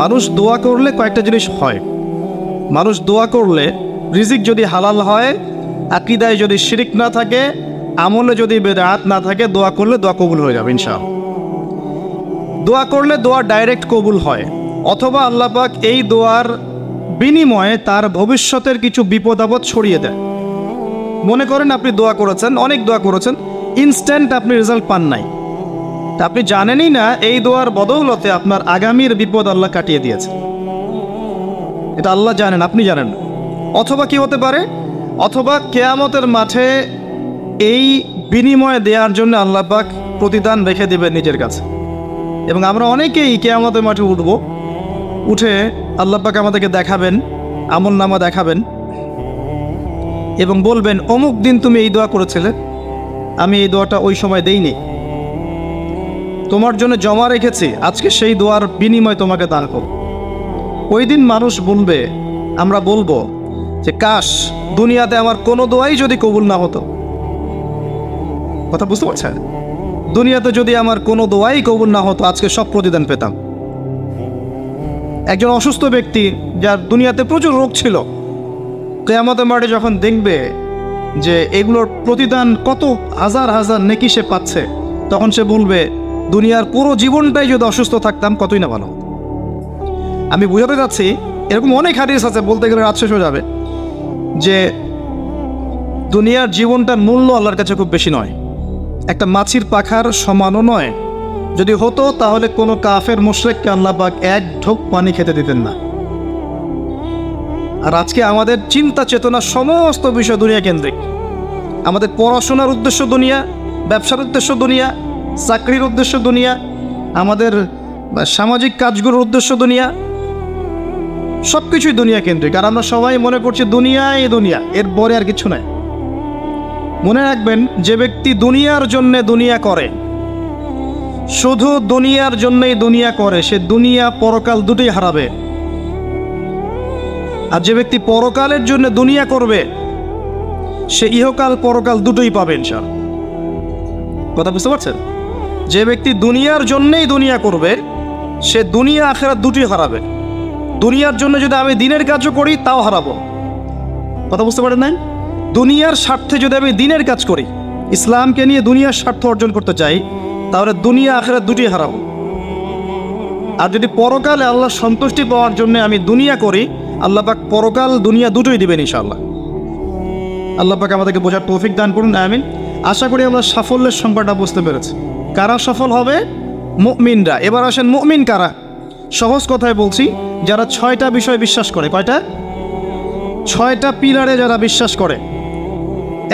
মানুষ দোয়া করলে কয়েকটা জিনিস হয়। মানুষ দোয়া করলে রিজিক যদি হালাল হয়, আকীদায় যদি শিরিক না থাকে, আমলে যদি বেদাত না থাকে, দোয়া করলে দোয়া কবুল হয়ে যাবে ইনশাআল্লাহ। দোয়া করলে দোয়া ডাইরেক্ট কবুল হয়, অথবা আল্লাহ পাক এই দোয়ার বিনিময়ে তার ভবিষ্যতের কিছু বিপদ আপদ ছড়িয়ে দেয়। মনে করেন আপনি দোয়া করেছেন, অনেক দোয়া করেছেন, ইনস্ট্যান্ট আপনি রেজাল্ট পান নাই, তা আপনি জানেনই না এই দোয়ার বদৌলতে আপনার আগামীর বিপদ আল্লাহ কাটিয়ে দিয়েছে। এটা আল্লাহ জানেন, আপনি জানেন। অথবা কি হতে পারে, অথবা কিয়ামতের মাঠে এই বিনিময় দেওয়ার জন্য আল্লাহ পাক প্রতিদান রেখে দেবেন নিজের কাছে। এবং আমরা অনেকেই কিয়ামতের মাঠে উঠে আল্লাহ পাক আমাদেরকে দেখাবেন, আমল নামা দেখাবেন এবং বলবেন, অমুক দিন তুমি এই দোয়া করেছিলে, আমি এই দোয়াটা ওই সময় দেইনি, তোমার জন্য জমা রেখেছি, আজকে সেই দোয়ার বিনিময় তোমাকে দান করব। ওই দিন মানুষ বলবে, আমরা বলবো যে কাশ দুনিয়াতে আমার কোনো দোয়াই যদি কবুল না হতো। কথা বুঝতে পারছেন? দুনিয়াতে যদি আমার কোনো দোয়াই কবুল না হতো, আজকে সব প্রতিদান পেতাম। একজন অসুস্থ ব্যক্তি, যার দুনিয়াতে প্রচুর রোগ ছিল, কিয়ামতের মাঠে যখন দেখবে যে এগুলোর প্রতিদান কত হাজার হাজার নেকি সে পাচ্ছে, তখন সে বলবে, দুনিয়ার পুরো জীবনটাই যদি অসুস্থ থাকতাম কতই না ভালো। আমি বুঝাতে চাচ্ছি, এরকম অনেক হাদিস আছে, বলতে গেলে রাত শেষ হয়ে যাবে, যে দুনিয়ার জীবনটার মূল্য আল্লাহর কাছে খুব বেশি নয়, একটা মাছির পাখার সমানও নয়। যদি হতো তাহলে কোনো কাফের মুশরিককে আল্লাহ পাক এক ঢোক পানি খেতে দিতেন না। আর আজকে আমাদের চিন্তা চেতনা সমস্ত বিষয় দুনিয়া কেন্দ্রিক। আমাদের পড়াশোনার উদ্দেশ্য দুনিয়া, ব্যবসার উদ্দেশ্য দুনিয়া, চাকরির উদ্দেশ্য দুনিয়া, আমাদের সামাজিক কাজগুলোর উদ্দেশ্য দুনিয়া, সব কিছুই দুনিয়া কেন্দ্রিক। আর আমরা সবাই মনে করছি দুনিয়া, এই দুনিয়া, এর পরে আর কিছু নাই। মনে রাখবেন, যে ব্যক্তি দুনিয়ার জন্যে দুনিয়া করে, শুধু দুনিয়ার জন্যই দুনিয়া করে, সে দুনিয়া পরকাল দুটোই হারাবে। আর যে ব্যক্তি পরকালের জন্য দুনিয়া করবে, সে ইহকাল পরকাল দুটোই পাবে ইনশাআল্লাহ। কথা বুঝতে পারছেন? যে ব্যক্তি দুনিয়ার জন্যই দুনিয়া করবে, সে দুনিয়া আখিরাত দুটোই হারাবে। দুনিয়ার জন্য যদি আমি দিনের কাজও করি, তাও হারাবো। কথা বুঝতে পারেন নাই? দুনিয়ার স্বার্থে যদি আমি দিনের কাজ করি, ইসলামকে নিয়ে দুনিয়ার স্বার্থ অর্জন করতে চাই, তাহলে দুনিয়া আখিরাত দুটোই হারাবো। আর যদি পরকালে আল্লাহর সন্তুষ্টি পাওয়ার জন্য আমি দুনিয়া করি, আল্লাহ পাক পরকাল দুনিয়া দুটোই দিবেন ইনশাআল্লাহ। আল্লাহ পাক আমাদেরকে বোঝার তৌফিক দান করুন, আমিন। আশা করি আমরা সাফল্যের সংজ্ঞাটা বুঝতে পেরেছি। কারা সফল হবে? মুমিনরা। এবার আসেন, মুমিন কারা? সহজ কথায় বলছি, যারা 6টা বিষয় বিশ্বাস করে। কয়টা? 6টা পিলারে যারা বিশ্বাস করে।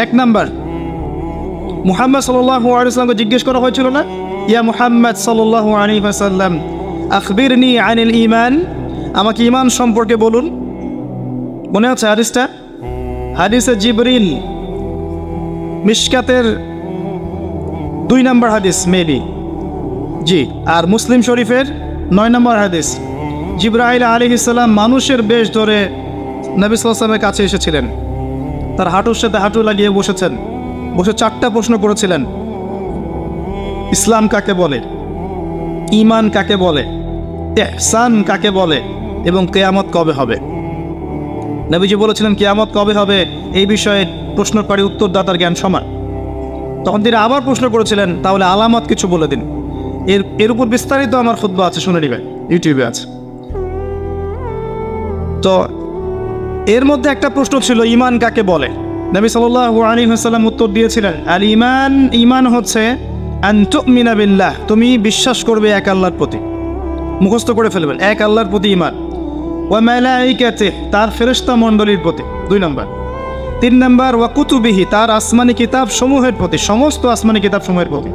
1 নাম্বার, মুহাম্মদ সাল্লাল্লাহু আলাইহি ওয়াসাল্লামকে জিজ্ঞেস করা হয়েছিল না, ইয়া মুহাম্মদ সাল্লাল্লাহু আলাইহি ওয়াসাল্লাম আখবিরনি আনিল ঈমান, আমাকে ঈমান সম্পর্কে বলুন। মনে আছে হাদিসটা? হাদিসে জিবরিল, মিশকাতের 2 নম্বর হাদিস মেবি, জি। আর মুসলিম শরীফের 9 নম্বর হাদিস। জিবরাইল আলাইহিস সালাম মানুষের বেশ ধরে নবী সাল্লাল্লাহু আলাইহি ওয়াসাল্লামের কাছে এসেছিলেন, তার হাঁটুর সাথে হাঁটু লাগিয়ে বসেছেন, বসে 4টা প্রশ্ন করেছিলেন। ইসলাম কাকে বলে, ঈমান কাকে বলে, ইহসান কাকে বলে, এবং কিয়ামত কবে হবে। নবীজি বলেছিলেন, কিয়ামত কবে হবে এই বিষয়ে প্রশ্নকারী উত্তরদাতার জ্ঞান সমান। তখন তিনি আবার প্রশ্ন করেছিলেন, তাহলে আলামত কিছু বলে দিন। এর উপর বিস্তারিত আমার খুতবা আছে, শুনে নিবেন, ইউটিউবে আছে। তো এর মধ্যে একটা প্রশ্ন ছিল, ঈমান কাকে বলে। নবী সাল্লাল্লাহু আলাইহি ওয়াসাল্লাম উত্তর দিয়েছিলেন, আল ঈমান, ঈমান হচ্ছে আন তুমিনা বিল্লাহ, তুমি বিশ্বাস করবে এক আল্লাহর প্রতি। মুখস্থ করে ফেলবেন, এক আল্লাহর প্রতি ঈমান। ওয়া মালাইকাতিহি, তার ফেরেশতা মণ্ডলীর প্রতি 2 নম্বর। 3 নম্বর, ওয়া কুতুবিহি, তার আসমানি কিতাব সমূহের প্রতি, সমস্ত আসমানি কিতাব সমূহের প্রতি।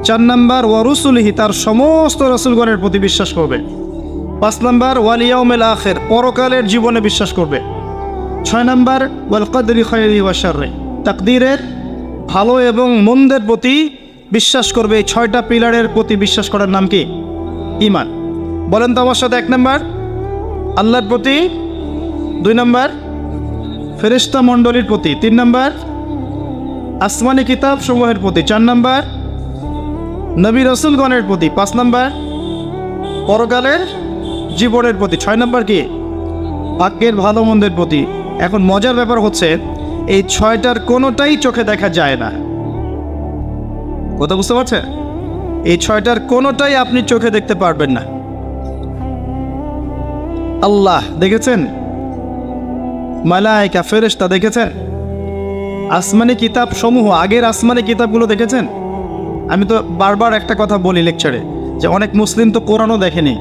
4 নম্বর, ওয়া রুসুলিহি, তার সমস্ত রাসূলগণের প্রতি বিশ্বাস করবে। 5 নম্বর, ওয়াল ইয়াউমিল আখির, পরকালের জীবনে বিশ্বাস করবে। 6 নম্বর, ওয়াল কদরি খায়রি ওয়া শাররি, তাকদীরের ভালো এবং মন্দের প্রতি বিশ্বাস করবে। এই 6টা পিলারের প্রতি বিশ্বাস করার নাম কি? ঈমান। বলেন তো আমার সাথে। 1 নম্বর আল্লাহর প্রতি, 2 নম্বর ফেরেশতা মণ্ডলীর প্রতি, 3 নম্বর আসমানি কিতাব সমূহের প্রতি, 4 নম্বর নবী রাসূলগণের প্রতি, 5 নম্বর পরকালের জীবনের প্রতি, 6 নম্বর কি ভাগ্যের ভালো মন্দের প্রতি। এখন মজার ব্যাপার হচ্ছে এই 6টার কোনোটাই চোখে দেখা যায় না। কথা বুঝতে পারছেন? এই 6টার কোনোটাই আপনি চোখে দেখতে পারবেন না। আল্লাহ দেখেছেন, মালায়েকা ফেরেশতা দেখেছেন, আসমানি কিতাব সমূহ, আগের আসমানি কিতাবগুলো দেখেছেন। আমি তো বারবার একটা কথা বলি লেকচারে যে অনেক মুসলিম তো কোরআনও দেখেনি।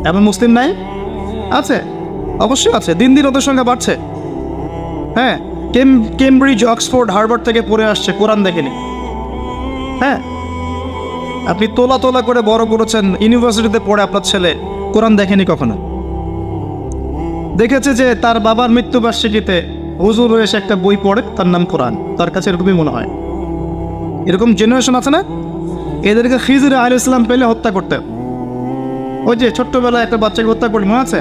এমন মুসলিম নাই? আছে, অবশ্যই আছে, দিন দিন ওদের সংখ্যা বাড়ছে। হ্যাঁ, কেমব্রিজ, অক্সফোর্ড, হার্ভার্ড থেকে পড়ে আসছে, কোরআন দেখেনি। হ্যাঁ, আপনি তোলা তোলা করে বড় করেছেন, ইউনিভার্সিটিতে পড়ে আপনার ছেলে কোরআন দেখেনি কখনো। দেখেছে যে তার বাবার মৃত্যুবার্ষিকীতে হুজুর এসে একটা বই পড়ে, তার নাম কোরআন, তার কাছে এরকমই মনে হয়। এরকম জেনারেশন আছে না? এদেরকে খিজির আলাইহিস সালাম পেলে হত্যা করতে। ওই যে ছোট্টবেলায় একটা বাচ্চাকে হত্যা করে, মনে আছে?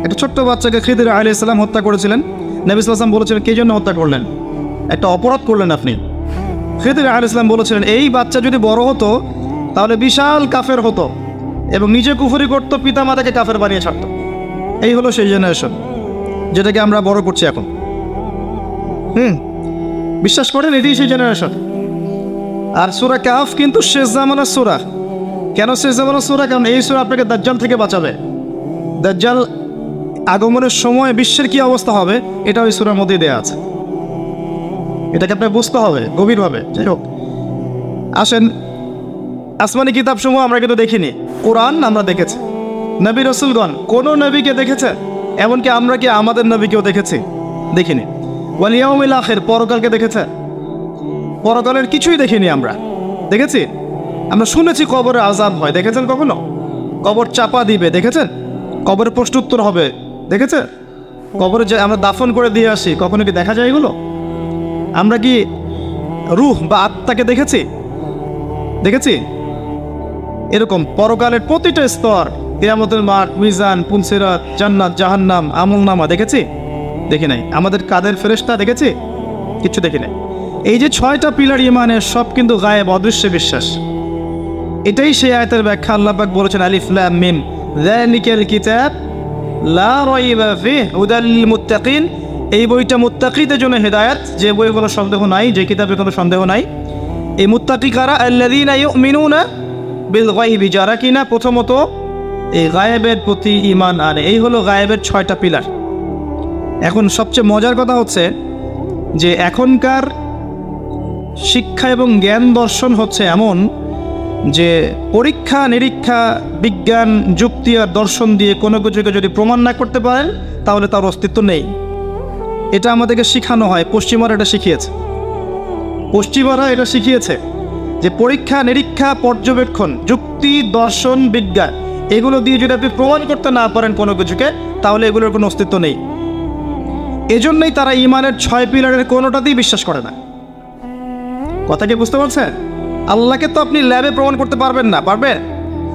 একটা ছোট্ট বাচ্চাকে খিজির আলাইহিস সালাম হত্যা করেছিলেন। নবী সাল্লাল্লাহু আলাইহি ওয়াসাল্লাম বলেছিলেন, কে জন্য হত্যা করলেন? একটা অপরাধ করলেন আপনি। খিজির আলাইহিস সালাম বলেছিলেন, এই বাচ্চা যদি বড় হতো তাহলে বিশাল কাফের হতো এবং নিজে কুফরি করতো, পিতা মাতাকে কাফের বানিয়ে ছাড়তো। এই হলো সেই জেনারেশন যেটাকে আমরা বড় করছি এখন। বিশ্বাস করেন, এটাই সেই জেনারেশন। আর সূরা কাহফ কিন্তু শেষ জামানার সূরা। কেন শেষ জামানার সূরা? কারণ এই সূরা আপনাকে দাজ্জাল থেকে বাঁচাবে। দাজ্জাল আগমনের সময় বিশ্বের কি অবস্থা হবে এটা ওই সূরার মধ্যেই দেয়া আছে। এটাকে আপনাকে বুঝতে হবে গভীরভাবে। যাই হোক, আসেন, আসমানি কিতাবসমূহ আমরা কিন্তু দেখিনি, কোরআন আমরা দেখেছি। নবী রাসূলগণ কোনো নবীকে দেখেছে? এমনকি আমরা কি আমাদের নবীকেও দেখেছি? দেখিনি। ওয়াল ইয়াউমিল আখির, পরকালকে দেখেছে? পরকালের কিছুই দেখিনি আমরা। দেখেছি? আমরা শুনেছি কবরে আযাব হয়, দেখেছেন কখনো? কবর চাপা দিবে, দেখেছেন? কবরের প্রশ্নোত্তর হবে, দেখেছেন? কবরে যে আমরা দাফন করে দিয়ে আসি, কখনো কি দেখা যায় এগুলো? আমরা কি রূহ বা আত্মাকে দেখেছি? দেখেছি? এরকম পরকালের প্রতিটা স্তর, কিয়ামতের মাঠ, মিজান, পুলসিরাত, জান্নাত, জাহান্নাম, আমলনামা দেখেছি? দেখি নাই। আমাদের কাদের ফেরেশতা দেখেছি? কিছু দেখি নাই। এই যে 6টা পিলার ইমানের, সব কিন্তু গায়েব, অদৃশ্য বিশ্বাস। এটাই সেই আয়াতের ব্যাখ্যা। আল্লাহ পাক বলেছেন, আলিফ লাম মিম যালিকাল কিতাব লা রাইবা ফিহি হুদাল লিল মুত্তাকিন। এই বইটা মুত্তাকিদের জন্য হেদায়েত, যে বইয়ে কোনো সন্দেহ নাই, যে কিতাবে কোনো সন্দেহ নাই। এই মুত্তাকি কারা? আল্লাযীনা ইউমিনুনা বিল গায়বি, যারা কিনা প্রথমত এই গায়েবের প্রতি ঈমান আনে। এই হলো গায়েবের 6টা পিলার। এখন সবচেয়ে মজার কথা হচ্ছে যে এখনকার শিক্ষা এবং জ্ঞান দর্শন হচ্ছে এমন যে পরীক্ষা নিরীক্ষা, বিজ্ঞান, যুক্তি আর দর্শন দিয়ে কোনো কিছুকে যদি প্রমাণ না করতে পারেন তাহলে তার অস্তিত্ব নেই। এটা আমাদেরকে শেখানো হয়, পশ্চিমারা এটা শিখিয়েছে। পশ্চিমারা এটা শিখিয়েছে যে পরীক্ষা নিরীক্ষা, পর্যবেক্ষণ, যুক্তি, দর্শন, বিজ্ঞান, এগুলো দিয়ে যদি আপনি প্রমাণ করতে না পারেন কোনো কিছুকে, তাহলে এগুলোর কোনো অস্তিত্ব নেই। এজন্যই তারা ইমানের 6 পিলারের কোনোটাতেই বিশ্বাস করে না। কথা কি বুঝতে পারছেন? আল্লাহকে তো আপনি ল্যাবে প্রমাণ করতে পারবেন না, পারবেন?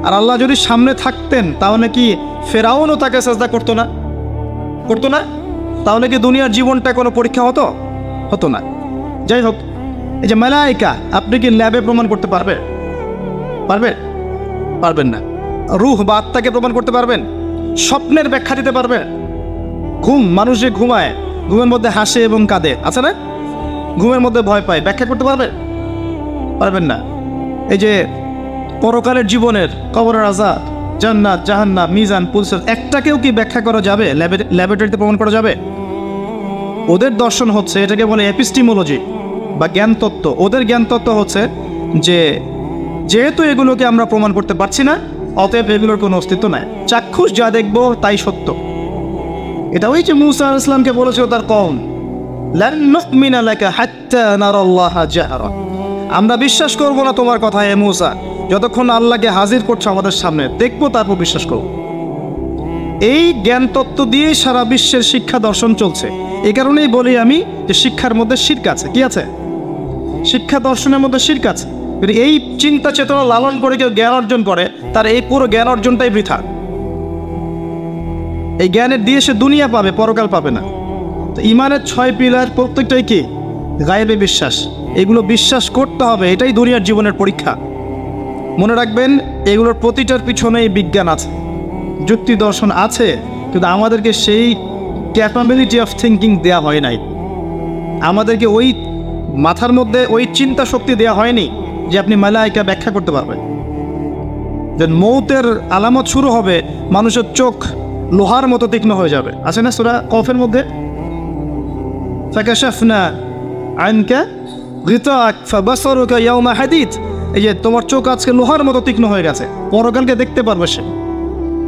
আর আল্লাহ যদি সামনে থাকতেন তাহলে কি ফেরাউনও তাকে সাজদা করতো না? করতো না? তাহলে কি দুনিয়ার জীবনটা কোনো পরীক্ষা হতো? হতো না। যাই হোক, এই যে মালায়েকা, আপনি কি ল্যাবে প্রমাণ করতে পারবেন? পারবেন? পারবেন না। রূহ বা আত্মাকে প্রমাণ করতে পারবেন? স্বপ্নের ব্যাখ্যা দিতে পারবেন? ঘুম, মানুষ যে ঘুমায়, ঘুমের মধ্যে হাসে এবং কাঁদে, আছে না? ঘুমের মধ্যে ভয় পায়, ব্যাখ্যা করতে পারবেন? পারবেন না। এই যে পরকালের জীবনের, কবরের আযাব, জান্নাত, জাহান্নাম, মিজান, পুলসিরাত, একটাকেও কি ব্যাখ্যা করা যাবে? ল্যাবরেটরিতে প্রমাণ করা যাবে? ওদের দর্শন হচ্ছে, এটাকে বলে এপিস্টিমোলজি বা জ্ঞানতত্ত্ব। ওদের জ্ঞানতত্ত্ব হচ্ছে যে যেহেতু এগুলোকে আমরা প্রমাণ করতে পারছি না, অতএব এগুলোর কোনো অস্তিত্ব নাই। চাক্ষুষ যা দেখবো তাই সত্য। এটা ওই যে মূসা আলাইহিস সালামকে বলেছিল তার কওম, লান নুমিনা লাকা হাত্তা নারাল্লাহা জাহরা, আমরা বিশ্বাস করব না তোমার কথা হে মূসা, যতক্ষণ আল্লাহকে হাজির করছো আমাদের সামনে, দেখবো তারপর বিশ্বাস করব। এই জ্ঞান তত্ত্ব দিয়ে সারা বিশ্বের শিক্ষা দর্শন চলছে। এই কারণেই বলি আমি যে শিক্ষার মধ্যে শিরক আছে। কি আছে? শিক্ষা দর্শনের মধ্যে শিরক আছে। এই চিন্তা চেতনা লালন করে কেউ জ্ঞান অর্জন করে, তার এই পুরো জ্ঞান অর্জনটাই বৃথা। এই জ্ঞানের দিয়ে সে দুনিয়া পাবে, পরকাল পাবে না। তো ইমানের 6 পিলার প্রত্যেকটাই কি? গায়েবে বিশ্বাস। এগুলো বিশ্বাস করতে হবে, এটাই দুনিয়ার জীবনের পরীক্ষা। মনে রাখবেন, এগুলোর প্রতিটার পিছনেই বিজ্ঞান আছে, যুক্তি দর্শন আছে, কিন্তু আমাদেরকে সেই ক্যাপাবিলিটি অফ থিঙ্কিং দেওয়া হয় নাই। আমাদেরকে ওই মাথার মধ্যে ওই চিন্তা শক্তি দেওয়া হয়নি যে আপনি মালাইকা ব্যাখ্যা করতে পারবেন। যে মৌতের আলামত শুরু হবে, মানুষের চোখ লোহার মতো তীক্ষ্ণ হয়ে যাবে। আছে না সূরা কফের মধ্যে, ফাকাশাফনা আনকা গিতাআক ফাবাসারুকা ইয়াওমা হাদিদ, এই যে তোমার চোখ আজকে লোহার মতো তীক্ষ্ণ হয়ে গেছে, পরকালকে দেখতে পারবে সে।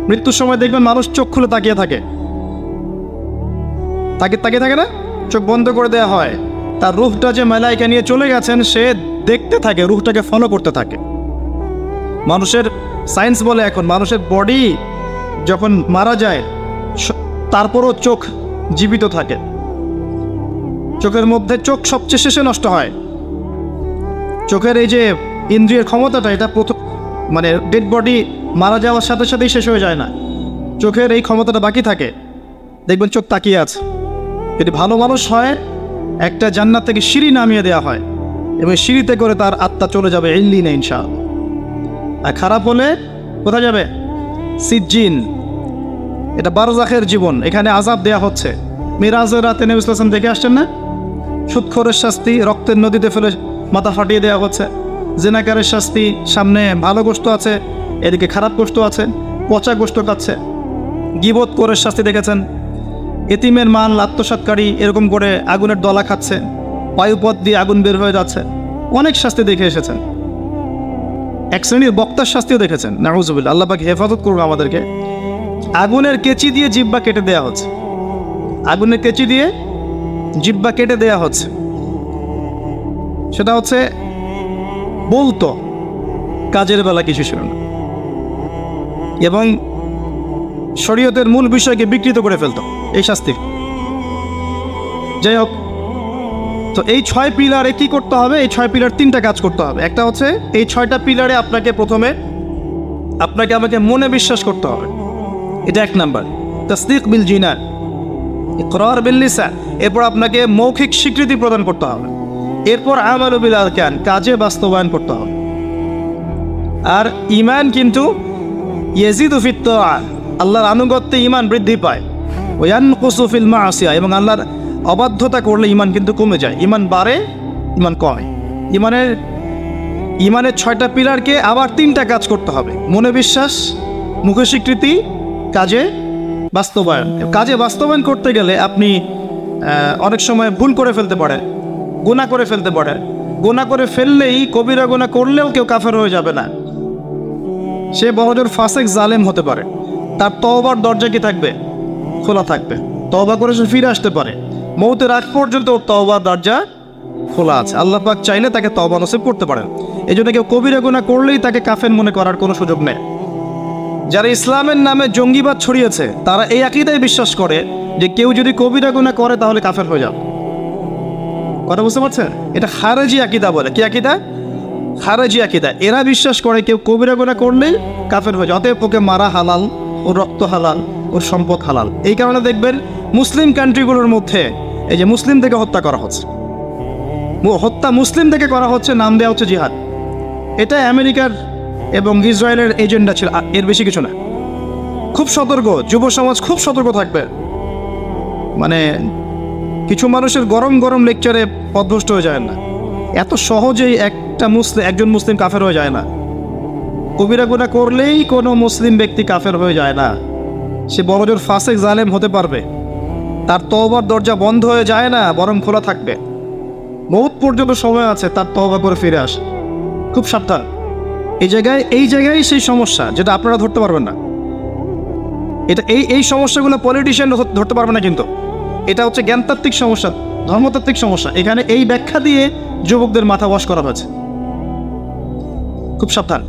মৃত্যুর সময় দেখবেন মানুষ চোখ খুলে তাকিয়ে থাকে, তাকিয়ে থাকে না, চোখ বন্ধ করে দেওয়া হয়। তার রূহটা যে মালাইকা নিয়ে চলে গেছেন সে দেখতে থাকে, রূহটাকে ফলো করতে থাকে। মানুষের সায়েন্স বলে এখন মানুষের বডি যখন মারা যায় তারপরও চোখ জীবিত থাকে। চোখের মধ্যে চোখ সবচেয়ে শেষে নষ্ট হয়। চোখের এই যে ইন্দ্রিয়ের ক্ষমতাটা, এটা প্রথম মানে ডেড বডি মারা যাওয়ার সাথে সাথেই শেষ হয়ে যায় না, চোখের এই ক্ষমতাটা বাকি থাকে। দেখবেন চোখ তাকিয়ে আছে। যদি ভালো মানুষ হয়, একটা জান্নাত থেকে সিঁড়ি নামিয়ে দেওয়া হয় এবং সিঁড়িতে করে তার আত্মা চলে যাবে ইল্লিনে ইনশাআল্লাহ। আর খারাপ হলে কোথায় যাবে? সিজ্জিন। এটা বারজাখের জীবন, এখানে আযাব দেয়া হচ্ছে। মিরাজের রাতে নবী সাল্লাল্লাহু আলাইহি ওয়াসাল্লাম দেখে আসছেন না, সুদখোরের শাস্তি রক্তের নদীতে ফেলে মাথা ফাটিয়ে দেওয়া হচ্ছে। জিনাকারের শাস্তি, সামনে ভালো গোশত আছে, এদিকে খারাপ গোশত আছে, পচা গোশত খাচ্ছে। গীবত করে শাস্তি দেখেছেন, এতিমের মাল আত্মসাৎকারী এরকম করে আগুনের দলা খাচ্ছে, বায়ুপথ দিয়ে আগুন বের হয়ে যাচ্ছে। অনেক শাস্তি দেখে এসেছেন। এক শ্রেণীর বক্তার শাস্তিও দেখেছেন, নাউযুবিল্লাহ, আল্লাহ পাক হেফাজত করবে আমাদেরকে। আগুনের কেচি দিয়ে জিহ্বা কেটে দেওয়া হচ্ছে, আগুনের কেচি দিয়ে জিহ্বা কেটে দেওয়া হচ্ছে। সেটা হচ্ছে বলতো, কাজের বেলা কিছু ছিল না, এবং শরীয়তের মূল বিষয়কে বিকৃত করে ফেলতো এই শাস্তি। যাই হোক, তো এই 6 পিলারে কি করতে হবে? এই 6 পিলার 3টা কাজ করতে হবে। একটা হচ্ছে এই 6টা পিলারে আপনাকে প্রথমে আমাকে মনে বিশ্বাস করতে হবে, এটা 1 নাম্বার। তাসদীক বিল জিনান, ইকরার বিল লিসান। এরপর আপনাকে মৌখিক স্বীকৃতি প্রদান করতে হবে। এরপর আমালু বিল আরকান, কাজে বাস্তবায়ন করতে হবে। আর ঈমান কিন্তু ইয়াজিদু ফিত তাআ, আল্লাহর আনুগত্যে ঈমান বৃদ্ধি পায়। ওয়া ইয়ানকুসু ফিল মাসিয়া, এবং আল্লাহর অবাধ্যতা করলে ঈমান কিন্তু কমে যায়। ঈমান বাড়ে, ঈমান কমে। ঈমানের 6টা পিলারকে আবার 3টা কাজ করতে হবে: মনে বিশ্বাস, মুখে স্বীকৃতি, কাজে বাস্তবায়ন। কাজে বাস্তবায়ন করতে গেলে আপনি অনেক সময় ভুল করে ফেলতে পারেন, গুনাহ করে ফেলতে পারেন। গুনাহ করে ফেললেই, কবিরা গুনাহ করলেও কেউ কাফের হয়ে যাবে না, সে বড়জোর ফাসেক জালেম হতে পারে। তার তওবার দরজা কি থাকবে? খোলা থাকবে। তওবা করে সে ফিরে আসতে পারে। মৌতের আগ পর্যন্ত তওবার দরজা খোলা আছে। আল্লাহ পাক চাইলে তাকে তওবা নসিব করতে পারেন। এই জন্য কেউ কবিরা গুনাহ করলেই তাকে কাফের মনে করার কোনো সুযোগ নেই। যারা ইসলামের নামে জঙ্গিবাদ ছড়িয়েছে তারা এই আকীদায় বিশ্বাস করে যে কেউ যদি কবিরা গুনাহ করে তাহলে কাফের হয়ে যাবে। কথা বুঝতে পারছেন? এটা খারেজি আকীদা বলে। কি আকীদা? খারেজি আকীদা। এরা বিশ্বাস করে কেউ কবিরা গুনাহ করলেই কাফের হয়ে যায়, অতএব ওকে মারা হালাল, ওর রক্ত হালাল, ওর সম্পদ হালাল। এই কারণে দেখবেন মুসলিম কান্ট্রিগুলোর মধ্যে এই যে মুসলিম থেকে হত্যা করা হচ্ছে, হত্যা মুসলিম থেকে করা হচ্ছে, নাম দেওয়া হচ্ছে জিহাদ। এটা আমেরিকার এবং ইসরায়েলের এজেন্ডা ছিল, এর বেশি কিছু না। খুব সতর্ক, যুব সমাজ খুব সতর্ক থাকবে। মানে কিছু মানুষের গরম গরম লেকচারে পথভ্রষ্ট হয়ে যায় না। এত সহজেই একজন মুসলিম কাফের হয়ে যায় না। কবিরা গুনাহ করলেই কোনো মুসলিম ব্যক্তি কাফের হয়ে যায় না। সে বড়জোর ফাসেক জালেম হতে পারবে, তার তওবার দরজা বন্ধ হয়ে যায় না, বরং খোলা থাকবে। মওত পর্যন্ত সময় আছে তার তওবা করে ফিরে আসে। খুব সাবধান। এই জায়গায় সেই সমস্যা যেটা আপনারা ধরতে পারবেন না। এটা এই সমস্যাগুলো পলিটিশিয়ান ধরতে পারবে না, কিন্তু এটা হচ্ছে জ্ঞানতাত্ত্বিক সমস্যা, ধর্মতাত্ত্বিক সমস্যা। এখানে এই ব্যাখ্যা দিয়ে যুবকদের মাথা ওয়াশ করা হয়েছে। খুব সাবধান।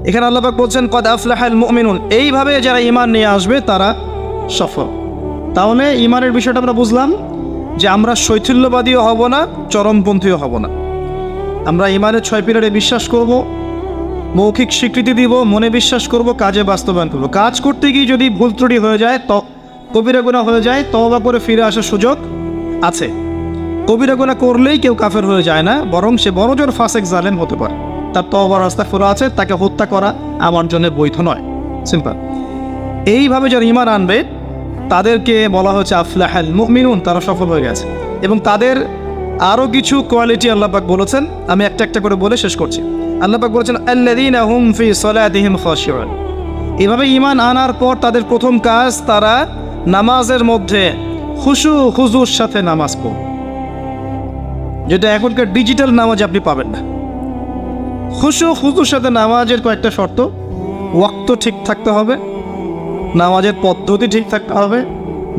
এখানে আল্লাহ পাক বলছেন কদ আফলাহাল মুমিনুন, এইভাবে যারা ঈমান নিয়ে আসবে তারা সফল। তাহলে ঈমানের বিষয়টা আমরা বুঝলাম যে আমরা শৈথিল্যবাদীও হব না, চরমপন্থীও হব না। আমরা ঈমানের 6 পিলারে বিশ্বাস করব, মৌখিক স্বীকৃতি দিব, মনে বিশ্বাস করব, কাজে বাস্তবায়ন করব। কাজ করতে গিয়ে যদি ভুল ত্রুটি হয়ে যায়, কবিরা গুনাহ হয়ে যায়, তওবা করে ফিরে আসার সুযোগ আছে। কবিরা গুনাহ করলেই কেউ কাফের হয়ে যায় না, বরং সে বড়জোর ফাসেক জালেম হতে পারে। তার তওবা রাস্তা খোলা আছে, তাকে হত্যা করা আমার জন্য বৈধ নয়। সিম্পল। এইভাবে যারা ঈমান আনবে তাদেরকে বলা হচ্ছে আফলাহাল মুমিনুন, তারা সফল হয়ে গেছে। এবং তাদের আরও কিছু কোয়ালিটি আল্লাহ পাক বলেছেন, আমি একটা একটা করে বলে শেষ করছি। আল্লাহ পাক বলেছেন আল্লাযীনা হুম ফি সলাতিহিম খাশিউন। এভাবে ঈমান আনার পর তাদের প্রথম কাজ, তারা নামাজের মধ্যে খুশু খুজুর সাথে নামাজ পড়ে, যেটা এখনকার ডিজিটাল নামাজ আপনি পাবেন না। খুশু খুজুর সাথে নামাজের কয়েকটা শর্ত: ওয়াক্ত ঠিক থাকতে হবে, নামাজের পদ্ধতি ঠিক থাকতে হবে,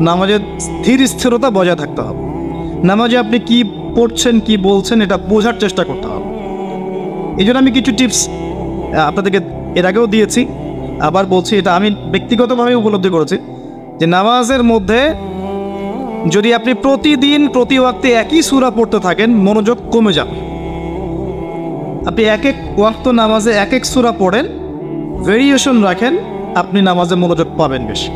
নামাজের ধীর স্থিরতা বজায় থাকতে হবে, নামাজে আপনি কি পড়ছেন কি বলছেন এটা বোঝার চেষ্টা করতে হবে। এই জন্য আমি কিছু টিপস আপনাদেরকে এর আগেও দিয়েছি, আবার বলছি, এটা আমি ব্যক্তিগতভাবে উপলব্ধি করেছি যে নামাজের মধ্যে যদি আপনি প্রতিদিন প্রতি ওয়াক্তে একই সূরা পড়তে থাকেন, মনোযোগ কমে যাবে। আপনি এক এক ওয়াক্ত নামাজে এক এক সূরা পড়েন, ভেরিয়েশন রাখেন, আপনি নামাজে মনোযোগ পাবেন বেশি।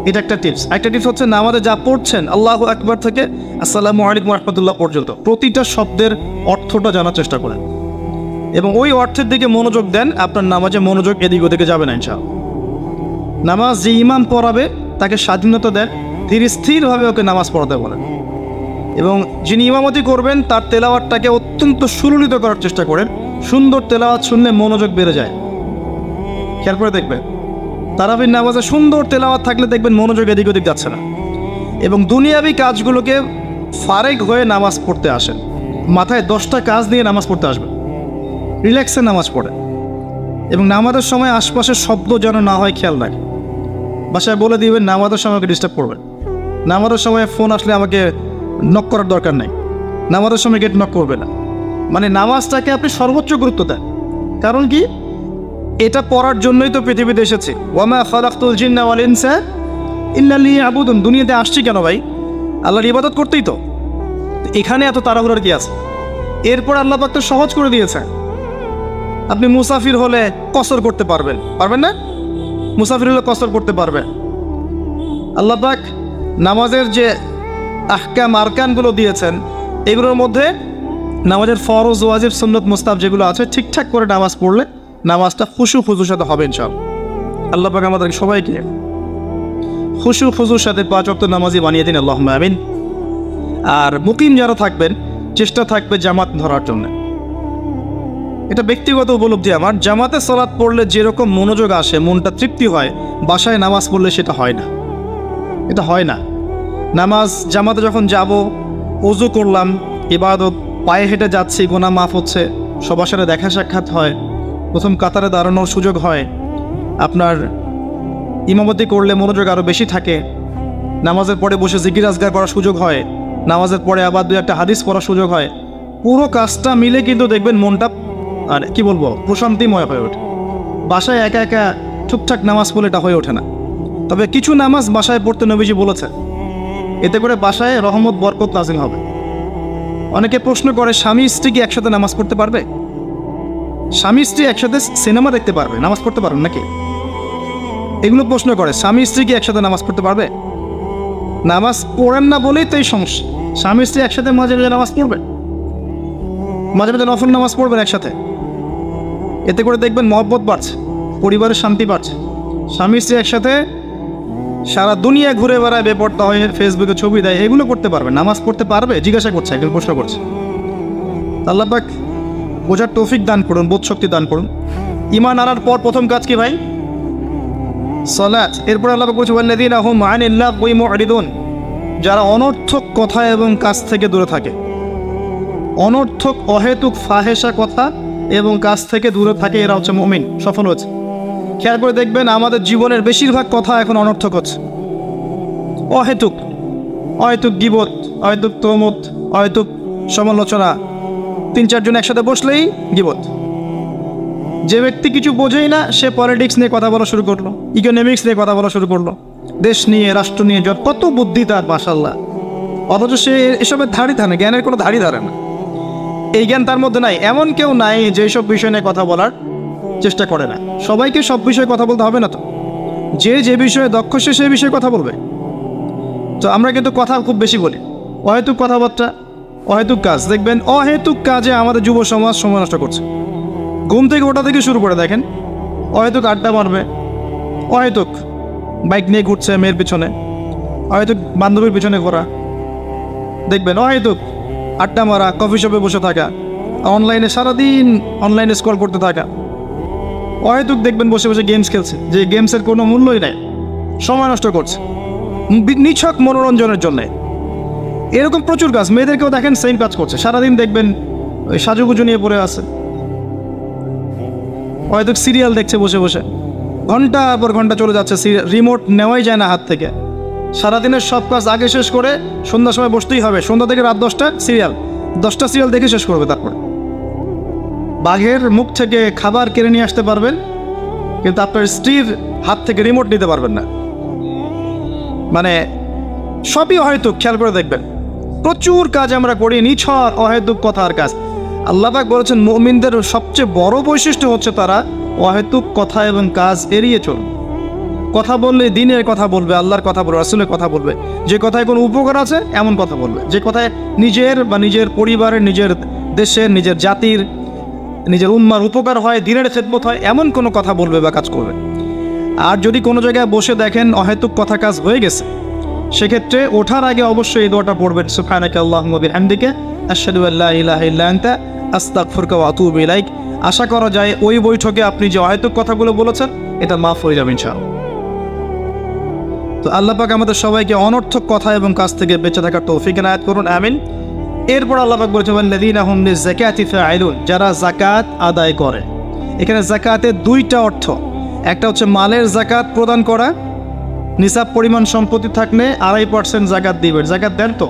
এটা একটা টিপস। একটা টিপস হচ্ছে নামাজে যা পড়ছেন আল্লাহু আকবার থেকে আসসালামু আলাইকুম ওয়া রাহমাতুল্লাহ পর্যন্ত প্রতিটা শব্দের অর্থটা জানার চেষ্টা করেন এবং ওই অর্থের দিকে মনোযোগ দেন। আপনার নামাজে মনোযোগ এদিক ওদিকে যাবে না ইনশাআল্লাহ। নামাজ যে ইমাম পড়াবে তাকে স্বাধীনতা দেন, ধীর স্থিরভাবে ওকে নামাজ পড়াতে বলেন এবং যিনি ইমামতি করবেন তার তেলাওয়াতটাকে অত্যন্ত সুললিত করার চেষ্টা করেন। সুন্দর তেলাওয়াত শুনলে মনোযোগ বেড়ে যায়। খেয়াল করে দেখবেন, তারাবির নামাজে সুন্দর তেলাওয়াত থাকলে দেখবেন মনোযোগ এদিক ওদিক যাচ্ছে না এবং দুনিয়াবি কাজগুলোকে ফারেক হয়ে নামাজ পড়তে আসেন। মাথায় 10টা কাজ নিয়ে নামাজ পড়তে আসবেন, রিল্যাক্সে নামাজ পড়ে এবং নামাজের সময় আশপাশের শব্দ যেন না হয় খেয়াল রাখেন। বাসায় বলে দিবেন নামাজের সময় আমাকে ডিস্টার্ব করবেন, নামাজের সময় ফোন আসলে আমাকে নক করার দরকার নেই, নামাজের সময় গেট নক করবে না। মানে নামাজটাকে আপনি সর্বোচ্চ গুরুত্ব দেন। কারণ কি, এটা পড়ার জন্যই তো পৃথিবীতে এসেছে। ওয়ামা খালাকতুল জিন্না ওয়াল ইনসা ইল্লা লিয়াবুদুন। দুনিয়াতে আসছি কেন ভাই? আল্লাহর ইবাদত করতেই তো। এখানে এত তাড়াহুড়ার কি আছে? এরপর আল্লাহ পাক তো সহজ করে দিয়েছে। আপনি মুসাফির হলে কসর করতে পারবেন, পারবেন না? মুসাফির হলে কসর করতে পারবেন। আল্লাহ পাক নামাজের যে আহকাম আরকানগুলো দিয়েছেন, এগুলোর মধ্যে নামাজের ফরজ ওয়াজিব সুন্নত মুস্তাহাব যেগুলো আছে, ঠিকঠাক করে নামাজ পড়লে নামাজটা খুশু খুজুর সাথে হবে ইনশাআল্লাহ। আল্লাহ পাক আমাদের সবাইকে খুশু খুজুর সাথে 5 ওয়াক্ত নামাজি বানিয়ে দিন, আল্লাহুম্মা আমিন। আর মুকিম যারা থাকবেন, চেষ্টা থাকবে জামাত ধরার জন্য। এটা ব্যক্তিগত উপলব্ধি আমার। জামাতে সালাত পড়লে যেরকম মনোযোগ আসে, মনটা তৃপ্তি হয়, বাসায় নামাজ পড়লে সেটা হয় না। এটা হয় না। নামাজ জামাতে যখন যাব, ওযু করলাম, ইবাদত, পায়ে হেঁটে যাচ্ছি, গুনাহ মাফ হচ্ছে, সবার সাথে দেখা সাক্ষাৎ হয়, প্রথম কাতারে দাঁড়ানোর সুযোগ হয়, আপনার ইমামতি করলে মনোযোগ আরও বেশি থাকে, নামাজের পরে বসে জিকির আজগার করার সুযোগ হয়, নামাজের পরে আবার 2-1 হাদিস পড়ার সুযোগ হয়। পুরো কাজটা মিলে কিন্তু দেখবেন মনটা আর কি বলবো প্রশান্তিময় হয়ে ওঠে। বাসায় একা একা ঠিকঠাক নামাজ পড়লে এটা হয়ে ওঠে না। তবে কিছু নামাজ বাসায় পড়তে নবীজি বলেছে, এতে করে বাসায় রহমত বরকত নাজিল হবে। অনেকে প্রশ্ন করে, স্বামী স্ত্রী কি একসাথে নামাজ পড়তে পারবে? স্বামী স্ত্রী একসাথে সিনেমা দেখতে পারবে, নামাজ পড়তে পারবেন নাকি? এগুলো প্রশ্ন করে। স্বামী স্ত্রী কি একসাথে নামাজ পড়তে পারবে? নামাজ পড়েন না বলেই তো এই সমস্যা। স্বামী স্ত্রী একসাথে মাঝে মাঝে নামাজ পড়বেন, মাঝে মাঝে নফল নামাজ পড়বেন একসাথে। এতে করে দেখবেন মহব্বত বাড়ছে, পরিবারের শান্তি বাড়ছে। স্বামী স্ত্রী একসাথে সারা দুনিয়া ঘুরে বেড়ায়, বেপরোয়া হয়ে ফেসবুকে ছবি দেয়, এগুলো করতে পারবে, নামাজ পড়তে পারবে? জিজ্ঞাসা করছে, একজন প্রশ্ন করছে। আল্লাহ পাক বোঝার তৌফিক দান করুন, বোধ শক্তি দান করুন। ঈমান আনার পর প্রথম কাজ কি ভাই? সালাত। এরপর আল্লাহ পাক বলছে ওয়াল্লাযীনা হুম আনিল লাগwi মু'রিদুন। যারা অনর্থক কথা এবং কাজ থেকে দূরে থাকে, অনর্থক অহেতুক ফাহেসা কথা এবং কাজ থেকে দূরে থাকে, এরা হচ্ছে মুমিন, সফল হচ্ছে। খেয়াল করে দেখবেন আমাদের জীবনের বেশিরভাগ কথা এখন অনর্থক হচ্ছে, অহেতুক। অহেতুক গীবত, অহেতুক তহমত, অহেতুক সমালোচনা। 3-4 জন একসাথে বসলেই গীবত। যে ব্যক্তি কিছু বোঝেই না, সে পলিটিক্স নিয়ে কথা বলা শুরু করলো, ইকোনমিক্স নিয়ে কথা বলা শুরু করলো, দেশ নিয়ে, রাষ্ট্র নিয়ে, কত বুদ্ধি তার, মাশাআল্লাহ। অথচ সে এসবের ধারই ধারে, জ্ঞানের কোনো ধারই ধারে না। এই জ্ঞান তার মধ্যে নাই। এমন কেউ নাই যে সব বিষয় নিয়ে কথা বলার চেষ্টা করে না। সবাইকে সব বিষয়ে কথা বলতে হবে না তো। যে বিষয়ে দক্ষ সে সেই বিষয়ে কথা বলবে। তো আমরা কিন্তু কথা খুব বেশি বলি, অহেতুক কথাবার্তা, অহেতুক কাজ। দেখবেন অহেতুক কাজে আমাদের যুব সমাজ সময় নষ্ট করছে। ঘুম থেকে ওটা থেকে শুরু করে দেখেন, অহেতুক আড্ডা মারবে, অহেতুক বাইক নিয়ে ঘুরছে মেয়ের পিছনে, অহেতুক বান্ধবীর পিছনে ঘোরা, দেখবেন অহেতুক আড্ডা মারা, কফি শপে বসে থাকা, অনলাইনে সারাদিন অনলাইনে স্ক্রল করতে থাকা, অহেতুক দেখবেন বসে বসে গেমস খেলছে, যে গেমসের কোনো মূল্যই নেই, সময় নষ্ট করছে নিছক মনোরঞ্জনের জন্য। এরকম প্রচুর কাজ, মেয়েদেরকেও দেখেন সেম কাজ করছে, সারাদিন দেখবেন ওই সাজুগুজু নিয়ে পড়ে আছে, হয়তো সিরিয়াল দেখছে বসে বসে, ঘন্টার পর ঘন্টা চলে যাচ্ছে, রিমোট নেওয়াই যায় না হাত থেকে। সারাদিনের সব কাজ আগে শেষ করে সন্ধ্যার সময় বসতেই হবে, সন্ধ্যা থেকে রাত 10টা সিরিয়াল, 10টা সিরিয়াল দেখে শেষ করবে। তারপরে বাঘের মুখ থেকে খাবার কেড়ে নিয়ে আসতে পারবেন, কিন্তু আপনার স্ত্রীর হাত থেকে রিমোট নিতে পারবেন না। মানে সবই অহেতুক, খেয়াল করে দেখবেন প্রচুর কাজ আমরা করি, নিছক অহেতুক কথার কাজ। আল্লাহ পাক বলেছেন মুমিনদের সবচেয়ে বড় বৈশিষ্ট্য হচ্ছে তারা অহেতুক কথা এবং কাজ এড়িয়ে চলবে। কথা বললে দিনের কথা বলবে, আল্লাহর কথা বলবে, রাসূলের কথা বলবে, যে কথায় কোনো উপকার আছে এমন কথা বলবে, যে কথায় নিজের বা নিজের পরিবারের, নিজের দেশের, নিজের জাতির, নিজের উম্মার উপকার হয়, দিনের খেদমত হয়, এমন কোনো কথা বলবে বা কাজ করবে। আর যদি কোনো জায়গায় বসে দেখেন অহেতুক কথা কাজ হয়ে গেছে, সেক্ষেত্রে ওঠার আগে অবশ্যই এই দোয়াটা পড়বেন, সুবহানাকা আল্লাহুম্মা বিহামদিকা আশহাদু আল্লা ইলাহা ইল্লা আনতা আস্তাগফিরুকা ওয়া আতুবু ইলাইক। আশা করা যায় ওই বৈঠকে আপনি যে অহেতুক কথাগুলো বলেছেন এটা মাফ হয়ে যাবে ইনশাআল্লাহ। তো আল্লাহ পাক আমাদের সবাইকে অনর্থক কথা এবং কাজ থেকে বেঁচে থাকার তৌফিক এনায়েত করুন, আমিন। এরপর আল্লাহ পাক বলেছেন ওয়াল্লাযীনা হুম লিযাকাতি ফাঈলুন, যারা যাকাত আদায় করে। এখানে যাকাতের দুইটা অর্থ, একটা হচ্ছে মালের যাকাত প্রদান করা, নিসাব পরিমাণ সম্পত্তি থাকলে 2.5% যাকাত দিবেন। যাকাত দেন তো?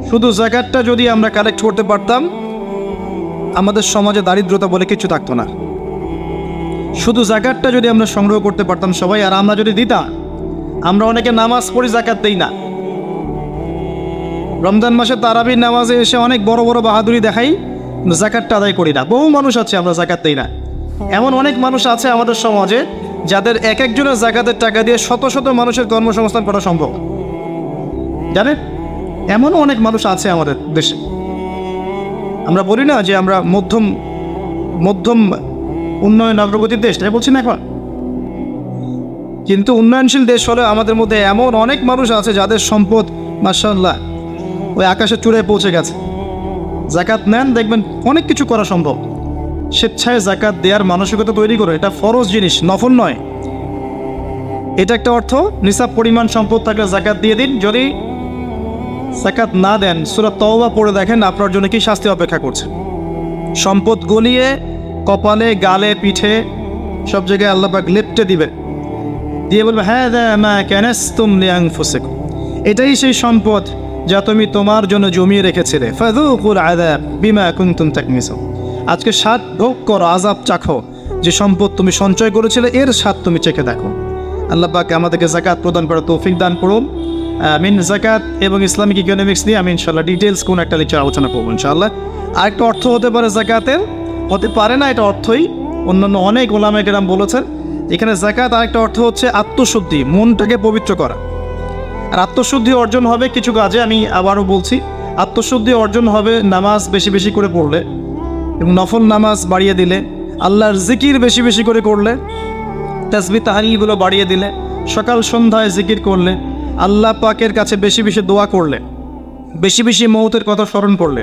শুধু যাকাতটা যদি আমরা কালেক্ট করতে পারতাম, আমাদের সমাজে দারিদ্রতা বলে কিছু থাকতো না। শুধু যাকাতটা যদি আমরা সংগ্রহ করতে পারতাম সবাই, আর আমরা যদি দিতাম। আমরা অনেকে নামাজ পড়ি, যাকাত দেই না। রমজান মাসে তারাবির নামাজে এসে অনেক বড় বড় বাহাদুরি দেখাই, যাকাতটা আদায় করি না। বহু মানুষ আছে আমরা যাকাত দেই না। এমন অনেক মানুষ আছে আমাদের সমাজে যাদের এক একজনের যাকাতের টাকা দিয়ে শত শত মানুষের কর্মসংস্থান করা সম্ভব, জানেন? এমনও অনেক মানুষ আছে আমাদের দেশে। আমরা বলি না যে আমরা মধ্যম উন্নয়ন অগ্রগতির দেশ, তাই বলছি না এখন, কিন্তু উন্নয়নশীল দেশ হলে আমাদের মধ্যে এমন অনেক মানুষ আছে যাদের সম্পদ মাশাআল্লাহ ওই আকাশের চূড়ায় পৌঁছে গেছে। যাকাত নেন, দেখবেন অনেক কিছু করা সম্ভব। স্বেচ্ছায় যাকাত দেওয়ার মানসিকতা তৈরি করে, এটা ফরজ জিনিস, নফল নয়। এটা একটা অর্থ। নিসাব পরিমাণ সম্পদ থাকলে যাকাত দিয়ে দিন। যদি যাকাত না দেন, সূরা তাওবা পড়ে দেখেন আপনার জন্য কি শাস্তি অপেক্ষা করছে। সম্পদ গলিয়ে কপালে, গালে, পিঠে সব জায়গায় আল্লাহ পাক লেপটে দিবেন, দিয়ে বলবে হাযা মা কানাসতুম লিআনফুসিকুম, এটাই সেই সম্পদ যা তুমি তোমার জন্য জমিয়ে রেখেছিলে। ফাযুকুল আযাব বিমা কুনতুম তাকনিসুন, আজকে স্বাদ ভোগ করো, আযাব চাখো, যে সম্পদ তুমি সঞ্চয় করেছিলে এর স্বাদ তুমি চেখে দেখো। আল্লাহ পাক আমাদেরকে যাকাত প্রদান করার তৌফিক দান করুন, আমিন। যাকাত এবং ইসলামিক ইকোনমিক্স নিয়ে আমি ইনশাআল্লাহ ডিটেলস কোন একটা লেকচার আলোচনা করবো ইনশাআল্লাহ। আরেকটা অর্থ হতে পারে যাকাতের, হতে পারে না এটা অর্থই, অন্যান্য অনেক ওলামায়ে কেরাম বলেছেন। এখানে যাকাত আরেকটা অর্থ হচ্ছে আত্মশুদ্ধি, মনটাকে পবিত্র করা। আর আত্মশুদ্ধি অর্জন হবে কিছু কাজে, আমি আবারও বলছি, আত্মশুদ্ধি অর্জন হবে নামাজ বেশি বেশি করে পড়লে এবং নফল নামাজ বাড়িয়ে দিলে, আল্লাহর জিকির বেশি বেশি করে করলে, তাসবিহ তাহলিলগুলো বাড়িয়ে দিলে, সকাল সন্ধ্যায় জিকির করলে, আল্লাহ পাকের কাছে বেশি বেশি দোয়া করলে, বেশি বেশি মওতের কথা স্মরণ করলে,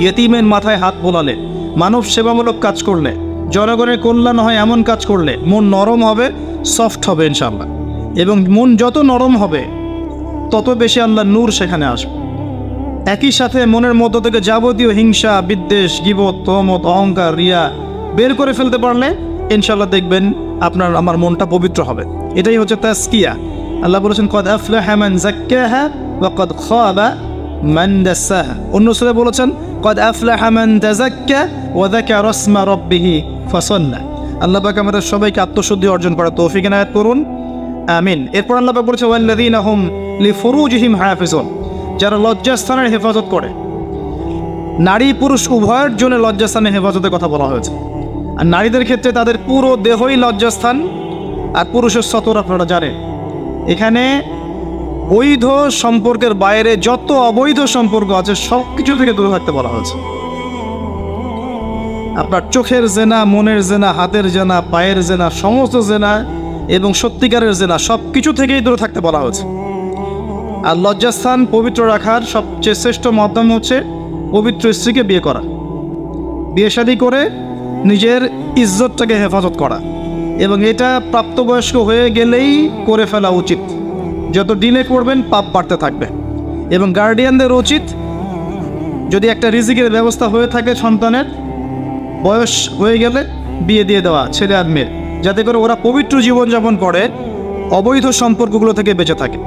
ইয়েতিমের মাথায় হাত বোলালে, মানব সেবামূলক কাজ করলে, জনগণের কল্যাণ হয় এমন কাজ করলে মন নরম হবে, সফট হবে ইনশাআল্লাহ। এবং মন যত নরম হবে তত বেশি আল্লাহ নূর সেখানে আসবে। একই সাথে মনের মধ্য থেকে যাবতীয় হিংসা, বিদ্বেষ, গীবত, তহমত, অহংকার, রিয়া বের করে ফেলতে পারলে ইনশাআল্লাহ দেখবেন আপনার আমার মনটা পবিত্র হবে। এটাই হচ্ছে তাজকিয়া। আল্লাহ বলেছেন কদ আফলাহা মান যাক্কাহা ওয়া কদ খাবা মান দাসাহা। অন্য সূরায় বলেছেন কদ আফলাহা মান তাযাক্কা ওয়া যাকারা ইসমা রাব্বিহি ফাসাল্লা। আল্লাহ পাক আমাদের সবাইকে আত্মশুদ্ধি অর্জন করার তৌফিক এনায়েত করুন, আমিন। এরপর আল্লাহ পাক বলেছেন ওয়াল্লাযীনা হুম লিফুরুজিহিম হাফিজুন, যারা লজ্জাস্থানের হেফাজত করে। নারী পুরুষ উভয়ের জন্য লজ্জাস্থানের হেফাজতের কথা বলা হয়েছে। আর নারীদের ক্ষেত্রে তাদের পুরো দেহই লজ্জাস্থান, আর পুরুষের সতর আপনারা জানেন। এখানে বৈধ সম্পর্কের বাইরে যত অবৈধ সম্পর্ক আছে সব কিছু থেকে দূরে থাকতে বলা হয়েছে। আপনার চোখের জেনা, মনের জেনা, হাতের জেনা, পায়ের জেনা, সমস্ত জেনা এবং সত্যিকারের জেনা সব কিছু থেকেই দূরে থাকতে বলা হয়েছে। আর লজ্জাস্থান পবিত্র রাখার সবচেয়ে শ্রেষ্ঠ মাধ্যম হচ্ছে পবিত্র স্ত্রীকে বিয়ে করা, বিয়ে শাদী করে নিজের ইজ্জতটাকে হেফাজত করা, এবং এটা প্রাপ্তবয়স্ক হয়ে গেলেই করে ফেলা উচিত। যত ডিলে করবেন পাপ বাড়তে থাকবে। এবং গার্ডিয়ানদের উচিত, যদি একটা রিজিকের ব্যবস্থা হয়ে থাকে সন্তানের, বয়স হয়ে গেলে বিয়ে দিয়ে দেওয়া ছেলে আর মেয়ের, যাতে করে ওরা পবিত্র জীবনযাপন করে, অবৈধ সম্পর্কগুলো থেকে বেঁচে থাকে।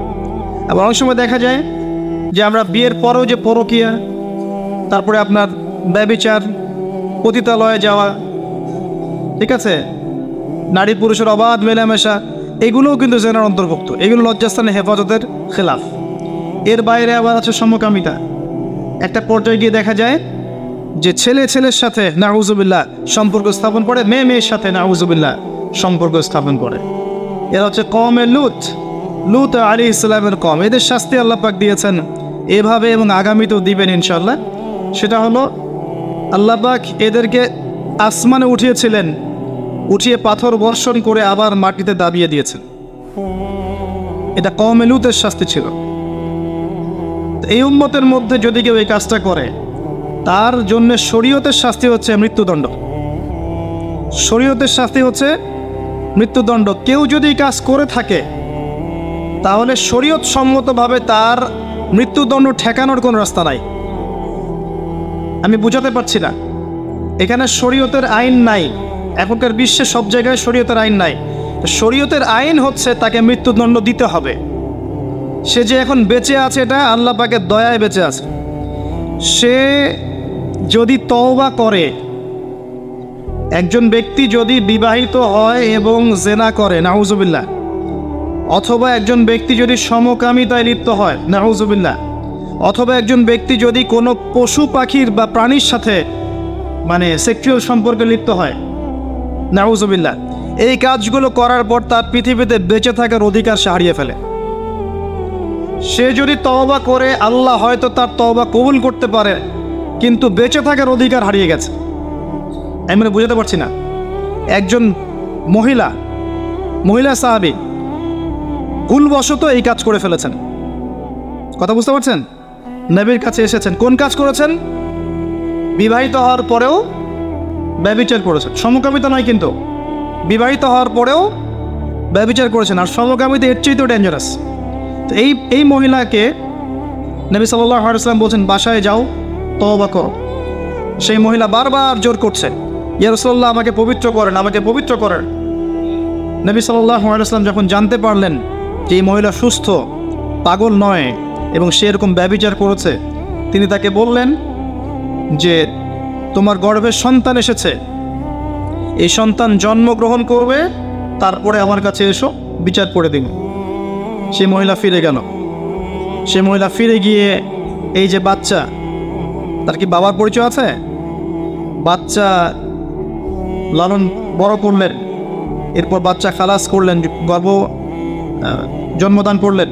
আবার অনেক সময় দেখা যায় যে আমরা বিয়ের পরেও যে পরকীয়া, তারপরে আপনার ব্যভিচার, পতিতালয়ে যাওয়া, ঠিক আছে, নারী পুরুষের অবাধ মেলামেশা, এগুলোও কিন্তু জেনার অন্তর্ভুক্ত। এগুলো লজ্জাস্থানে হেফাজতের খেলাফ। এর বাইরে আবার আছে সমকামিতা। একটা পর্যায়ে গিয়ে দেখা যায় যে ছেলে ছেলের সাথে নাউজুবিল্লাহ সম্পর্ক স্থাপন করে, মেয়ে মেয়ের সাথে নাউজুবিল্লাহ সম্পর্ক স্থাপন করে। এরা হচ্ছে কওমে লুত আলাইহিস সালামের কওম। এদের শাস্তি আল্লাহ পাক দিয়েছেন এভাবে, এবং আগামীতেও দিবেন ইনশাআল্লাহ। সেটা হলো আল্লাহ পাক এদেরকে আসমানে উঠিয়েছিলেন, উঠিয়ে পাথর বর্ষণ করে আবার মাটিতে দাবিয়ে দিয়েছেন। এটা কওমে লুতের শাস্তি ছিল। এই উম্মতের মধ্যে যদি কেউ এই কাজটা করে, তার জন্য শরীয়তের শাস্তি হচ্ছে মৃত্যুদণ্ড। শরীয়তের শাস্তি হচ্ছে মৃত্যুদণ্ড। কেউ যদি এই কাজ করে থাকে, তাহলে শরীয়ত সম্মতভাবে তার মৃত্যুদণ্ড ঠেকানোর কোনো রাস্তা নাই। আমি বুঝাতে পারছি না, এখানে শরীয়তের আইন নাই। এখনকার বিশ্বে সব জায়গায় শরীয়তের আইন নাই। শরীয়তের আইন হচ্ছে তাকে মৃত্যুদণ্ড দিতে হবে। সে যে এখন বেঁচে আছে, এটা আল্লাহ পাকের দয়ায় বেঁচে আছে। সে যদি তওবা করে, একজন ব্যক্তি যদি বিবাহিত হয় এবং জেনা করে, নাউজুবিল্লাহ, অথবা একজন ব্যক্তি যদি সমকামিতায় লিপ্ত হয়, নাউজুবিল্লাহ, অথবা একজন ব্যক্তি যদি কোনো পশু পাখির বা প্রাণীর সাথে মানে সেক্সুয়াল সম্পর্কে লিপ্ত হয়, নাউজুবিল্লাহ, এই কাজগুলো করার পর তার পৃথিবীতে বেঁচে থাকার অধিকার সে হারিয়ে ফেলে। সে যদি তওবা করে, আল্লাহ হয়তো তার তওবা কবুল করতে পারে, কিন্তু বেঁচে থাকার অধিকার হারিয়ে গেছে। আমি মানে বুঝাতে পারছি না। একজন মহিলা সাহাবী ভুলবশত এই কাজ করে ফেলেছেন। কথা বুঝতে পারছেন? নবীর কাছে এসেছেন, কোন কাজ করেছেন? বিবাহিত হওয়ার পরেও ব্যভিচার করেছেন। সমকামিতা নয়, কিন্তু বিবাহিত হওয়ার পরেও ব্যভিচার করেছেন। আর সমকামিতা এর চেয়ে তো ডেঞ্জারাস। তো এই মহিলাকে নবী সাল্লাল্লাহু আলাইহি ওয়াসাল্লাম বলছেন, বাসায় যাও, তওবা করো। সেই মহিলা বারবার জোর করছে, ইয়া রাসূলুল্লাহ, আমাকে পবিত্র করেন, আমাকে পবিত্র করেন। নবী সাল্লাল্লাহু আলাইহি ওয়াসাল্লাম যখন জানতে পারলেন যে এই মহিলা সুস্থ, পাগল নয়, এবং সে এরকম ব্যভিচার করেছে, তিনি তাকে বললেন যে তোমার গর্ভে সন্তান এসেছে, এই সন্তান জন্মগ্রহণ করবে, তারপরে আমার কাছে এসো, বিচার করে দিন। সে মহিলা ফিরে গেল। সে মহিলা ফিরে গিয়ে এই যে বাচ্চা, তার কি বাবার পরিচয় আছে? বাচ্চা লালন বড় করলেন, এরপর বাচ্চা খালাস করলেন, জন্মদান করলেন।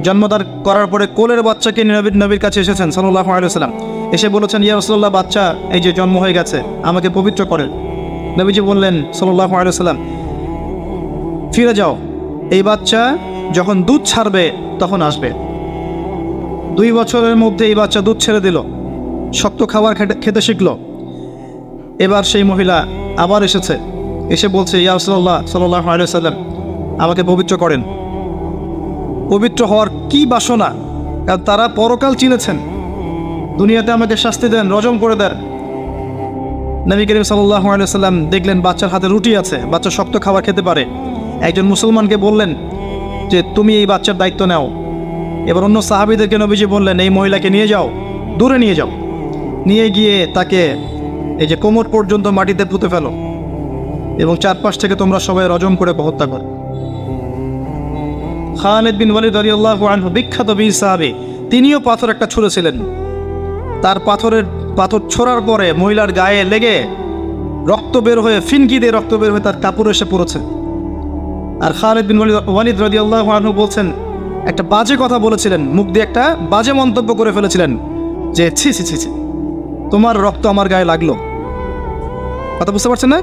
জন্মদান করার পরে কোলের বাচ্চাকে নবীর কাছে এসেছেন সাল্লাল্লাহু আলাইহি ওয়াসাল্লাম, এসে বলেছেন, ইয়া রাসূলুল্লাহ, বাচ্চা এই যে জন্ম হয়ে গেছে, আমাকে পবিত্র করেন। নবীজি বললেন সাল্লাল্লাহু আলাইহি ওয়াসাল্লাম, ফিরে যাও, এই বাচ্চা যখন দুধ ছাড়বে তখন আসবে। 2 বছরের মধ্যে এই বাচ্চা দুধ ছেড়ে দিল, শক্ত খাবার খেতে শিখলো। এবার সেই মহিলা আবার এসেছে, এসে বলছে, ইয়া রাসূলুল্লাহ সাল্লাল্লাহু আলাইহি ওয়াসাল্লাম, আমাকে পবিত্র করেন। পবিত্র হওয়ার কি বাসনা, কারণ তারা পরকাল চিনেছেন। দুনিয়াতে আমাকে শাস্তি দেন, রজম করে দেন। নবী করিম সাল্লাল্লাহু আলাইহি ওয়াসাল্লাম দেখলেন বাচ্চার হাতে রুটি আছে, বাচ্চা শক্ত খাবার খেতে পারে। একজন মুসলমানকে বললেন যে তুমি এই বাচ্চার দায়িত্ব নাও। এবার অন্য সাহাবীদেরকে নবীজি বললেন, এই মহিলাকে নিয়ে যাও, দূরে নিয়ে যাও, নিয়ে গিয়ে তাকে এই যে কোমর পর্যন্ত মাটিতে পুঁতে ফেলো, এবং চারপাশ থেকে তোমরা সবাই রজম করে হত্যা করো। খালিদ বিন ওয়ালিদ রাদিয়াল্লাহু আনহু, বিখ্যাত বীর সাহাবী, তিনিও পাথর একটা ছুঁড়েছিলেন। তার পাথর ছোড়ার পরে মহিলার গায়ে লেগে রক্ত বের হয়ে, ফিনকি দিয়ে রক্ত বের হয়ে তার কাপড় এসে পড়েছে। আর খালিদ বিন ওয়ালিদ রাদিয়াল্লাহু আনহু বলছেন, একটা বাজে কথা বলেছিলেন, মুখ দিয়ে একটা বাজে মন্তব্য করে ফেলেছিলেন যে ছি ছি ছি ছি, তোমার রক্ত আমার গায়ে লাগলো। কথা বুঝতে পারছেন না?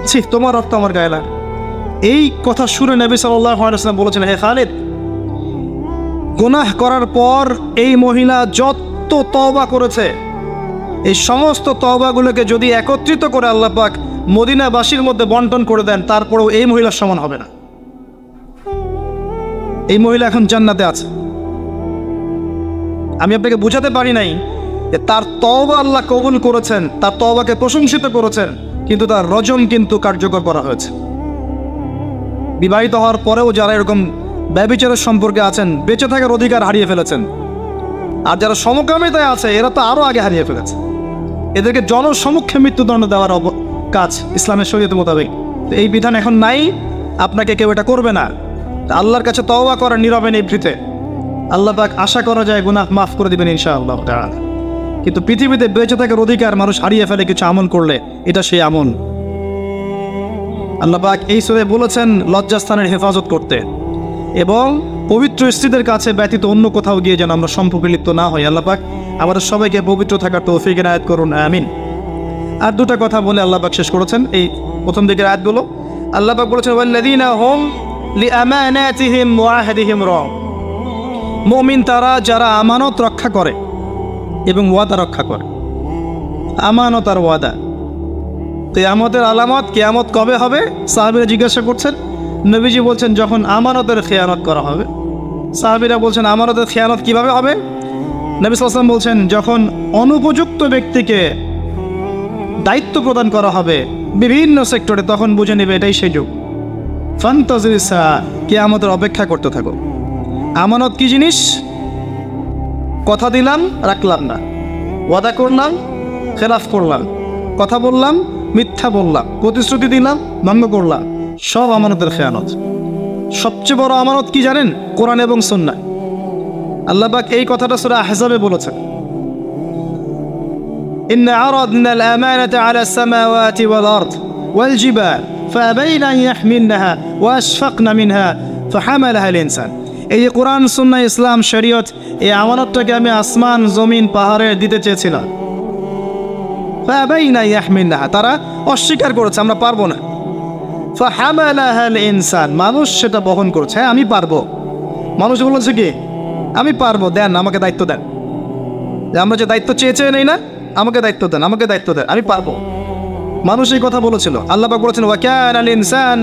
ছি, তোমার রক্ত আমার গায়ে লাগে। এই কথা শুনে নবী সাল্লাল্লাহু আলাইহি ওয়াসাল্লাম বলেছেন, হে খালিদ, গুনাহ করার পর এই মহিলা যত তওবা করেছে, এই সমস্ত তওবাগুলোকে যদি একত্রিত করে আল্লাহ পাক মদিনাবাসীর মধ্যে বন্টন করে দেন, তারপরেও এই মহিলার সমান হবে না। এই মহিলা এখন জান্নাতে আছে। আমি আপনাকে বুঝাতে পারি নাই যে তার তওবা আল্লাহ কবুল করেছেন, তার তওবাকে প্রশংসিত করেছেন, কিন্তু তার রজম কিন্তু কার্যকর করা হয়েছে। বিবাহিত হওয়ার পরেও যারা এরকম ব্যভিচারের সম্পর্কে আছেন, বেঁচে থাকার অধিকার হারিয়ে ফেলেছেন। আর যারা সমকামিতায় আছে, এরা তো আরও আগে হারিয়ে ফেলেছে। এদেরকে জনসমক্ষে মৃত্যুদণ্ড দেওয়ার কাজ ইসলামের শরীয়ত মোতাবেক। তো এই বিধান এখন নাই, আপনাকে কেউ এটা করবে না। আল্লাহর কাছে তওবা করার নীরবে নিভৃতে আল্লাহ পাক আশা করা যায় গুনাহ মাফ করে দিবেন ইনশাআল্লাহ তাআলা। কিন্তু পৃথিবীতে বেঁচে থাকার অধিকার মানুষ হারিয়ে ফেলে কিছু আমল করলে, এটা সেই আমল। আল্লাহ পাক এই সূরায় বলেছেন লজ্জাস্থানের হেফাজত করতে এবং পবিত্র স্ত্রীদের কাছে ব্যতীত অন্য কোথাও গিয়ে যেন আমরা সম্পর্কে লিপ্ত না হই। আল্লাহ পাক আমাদের সবাইকে পবিত্র থাকার তৌফিক এনায়েত করুন, আমিন। আর দুটা কথা বলে আল্লাহ পাক শেষ করেছেন এই প্রথম দিকের আয়াতগুলো। আল্লাহ পাক বলেছেন ওয়াল্লাযীনা হুম লিআমানাতিহিম ওয়া আহদিহিম রাউন। মুমিন তারা যারা আমানত রক্ষা করে এবং ওয়াদা রক্ষা করে। আমানত আর ওয়াদা, কিয়ামতের আলামত, কিয়ামত কবে হবে সাহাবীরা জিজ্ঞাসা করছেন। নবীজি বলছেন যখন আমানতের খেয়ানত করা হবে। সাহাবীরা বলছেন আমানতের খেয়ানত কিভাবে হবে? নবী সাল্লাল্লাহু আলাইহি ওয়াসাল্লাম বলছেন যখন অনুপযুক্ত ব্যক্তিকে দায়িত্ব প্রদান করা হবে বিভিন্ন সেক্টরে, তখন বুঝে নেবে এটাই সেই যুগ। ফান্তাজির সাআ, কিয়ামতের অপেক্ষা করতে থাকো। আমানত কি জিনিস? কথা দিলাম, রাখলাম না, ওয়াদা করলাম, খেলাফ করলাম, কথা বললাম, মিথ্যা বললাম, প্রতিশ্রুতি দিলাম, ভঙ্গ করলাম, সব আমানতের খেয়ানত। সবচেয়ে বড় আমানত কি জানেন? কোরআন এবং সুন্নাহ। আল্লাহ পাক এই কথাটা সূরা আহজাবে বলেছেন, ইন্না আরাদনা আল-আমানাতা আলা আস-সামাওয়াতি ওয়াল আরদ ওয়াল জিবাল ফাআবাইনা আন ইয়াহমিলনাহা ওয়া আশফাকনা মিনহা ফাহামালাহা আল-ইনসান। এই যে কোরআন, সুন্নাহ, ইসলাম, শরীয়ত, এই আমানতটাকে আমি আসমান, জমিন, পাহাড়ে দিতে চেয়েছিলাম। ফাআবাইনা আন ইয়াহমিলনাহা, তারা অস্বীকার করেছে, আমরা পারবো না। ফাহামালাহা আল-ইনসান, মানুষ সেটা বহন করছে। হ্যাঁ, আমি পারবো। মানুষ বলেছে কি? আমি পারবো, দেন, আমাকে দায়িত্ব দেন। আমরা যে দায়িত্ব চেয়ে নেই না, আমাকে দায়িত্ব দেন, আমাকে দায়িত্ব দেন, আমি পারবো। মানুষ এই কথা বলেছিল। আল্লাহ পাক বলেছেন ওয়া কানা আল ইনসান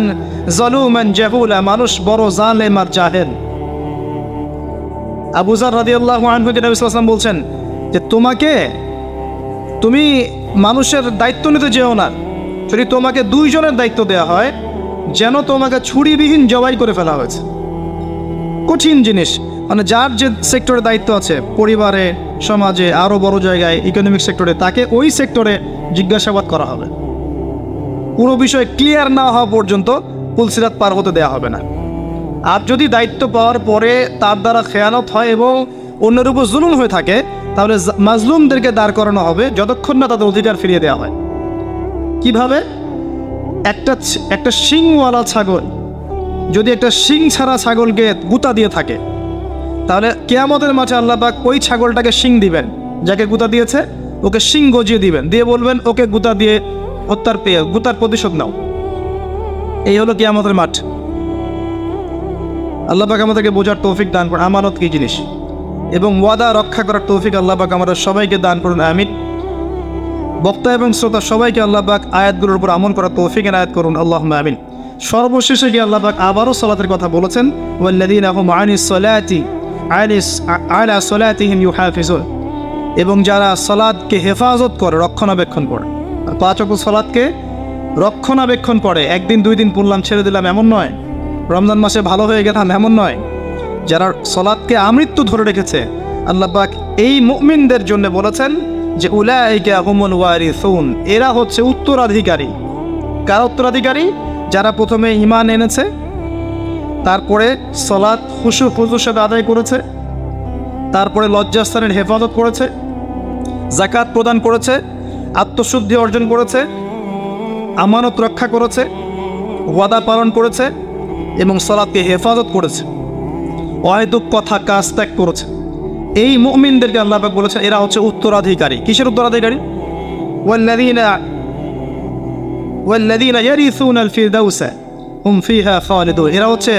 যালুমান জাহুলা, মানুষ বড় জালেম আর জাহেল। আবু যার রাদিয়াল্লাহু আনহু নবী সাল্লাল্লাহু আলাইহি ওয়াসাল্লাম বলছেন যে তুমি মানুষের দায়িত্ব নিতে যেও না, যদি তোমাকে দুইজনের দায়িত্ব দেওয়া হয় যেন তোমাকে ছুরিবিহীন জবাই করে ফেলা হয়েছে। কঠিন জিনিস। মানে যার যে সেক্টরে দায়িত্ব আছে, পরিবারে, সমাজে, আরও বড় জায়গায়, ইকোনমিক সেক্টরে, তাকে ওই সেক্টরে জিজ্ঞাসাবাদ করা হবে। পুরো বিষয় ক্লিয়ার না হওয়া পর্যন্ত পুলসিরাত পার হতে দেওয়া হবে না। আর যদি দায়িত্ব পাওয়ার পরে তার দ্বারা খেয়ানত হয় এবং অন্যের উপর জুলুম হয়ে থাকে, তাহলে মাজলুমদেরকে দাঁড় করানো হবে যতক্ষণ না তাদের অধিকার ফিরিয়ে দেওয়া হয়। কিভাবে? একটা শিংওয়ালা ছাগল যদি একটা শিং ছাড়া ছাগলকে গুতা দিয়ে থাকে, তাহলে কিয়ামতের মাঠে আল্লাহ পাক ওই ছাগলটাকে শিং দিবেন, যাকে গুতা দিয়েছে ওকে শিং গজিয়ে দিবেন, দিয়ে বলবেন ওকে গুতা দিয়ে হত্যার গুতার প্রতিশোধ নাও। এই হলো কিয়ামতের মাঠ। আল্লাহ পাক আমাদেরকে বোঝার তৌফিক দান করুন আমানত কি জিনিস, এবং ওয়াদা রক্ষা করার তৌফিক আল্লাহ পাক আমাদের সবাইকে দান করুন, আমিন। বক্তা এবং শ্রোতা সবাইকে আল্লাহ পাক আয়াতগুলোর উপর আমল করার তৌফিক এনায়েত করুন, আল্লাহুম্মা আমিন। সর্বশেষে গিয়ে আল্লাহ পাক আবারও সালাতের কথা বলেছেন, ওয়াল্লাযীনা হুম আনিস সালাতি আলা সালাতিহিম ইউহাফিজুন, এবং যারা সালাতকে হেফাজত করে, রক্ষণাবেক্ষণ করে। আর 5 ওয়াক্ত সালাতকে রক্ষণাবেক্ষণ করে, একদিন 2 দিন পড়লাম ছেড়ে দিলাম এমন নয়, রমজান মাসে ভালো হয়ে গেলাম এমন নয়। যারা সালাতকে আমৃত্যু ধরে রেখেছে, আল্লাহ পাক এই মুমিনদের জন্য বলেছেন যে উলাইকা হুমুল ওয়ারিসুন, এরা হচ্ছে উত্তরাধিকারী। কারা উত্তরাধিকারী? যারা প্রথমে ঈমান এনেছে, তারপরে সালাত খুশু খুজুর সাথে আদায় করেছে, তারপরে লজ্জাস্থানের হেফাজত করেছে, যাকাত প্রদান করেছে, আত্মশুদ্ধি অর্জন করেছে, আমানত রক্ষা করেছে, ওয়াদা পালন করেছে এবং সালাতকে হেফাজত করেছে, অহেতুক কথা কাজ ত্যাগ করেছে। এই মুমিনদেরকে আল্লাহ পাক বলেছেন এরা হচ্ছে উত্তরাধিকারী। কিসের উত্তরাধিকারী? ওয়াল্লাযীনা ওয়াল্লাযীনা ইয়ারিসুনাল ফিরদাউসা হুম ফিহা খালিদুন, এরা হচ্ছে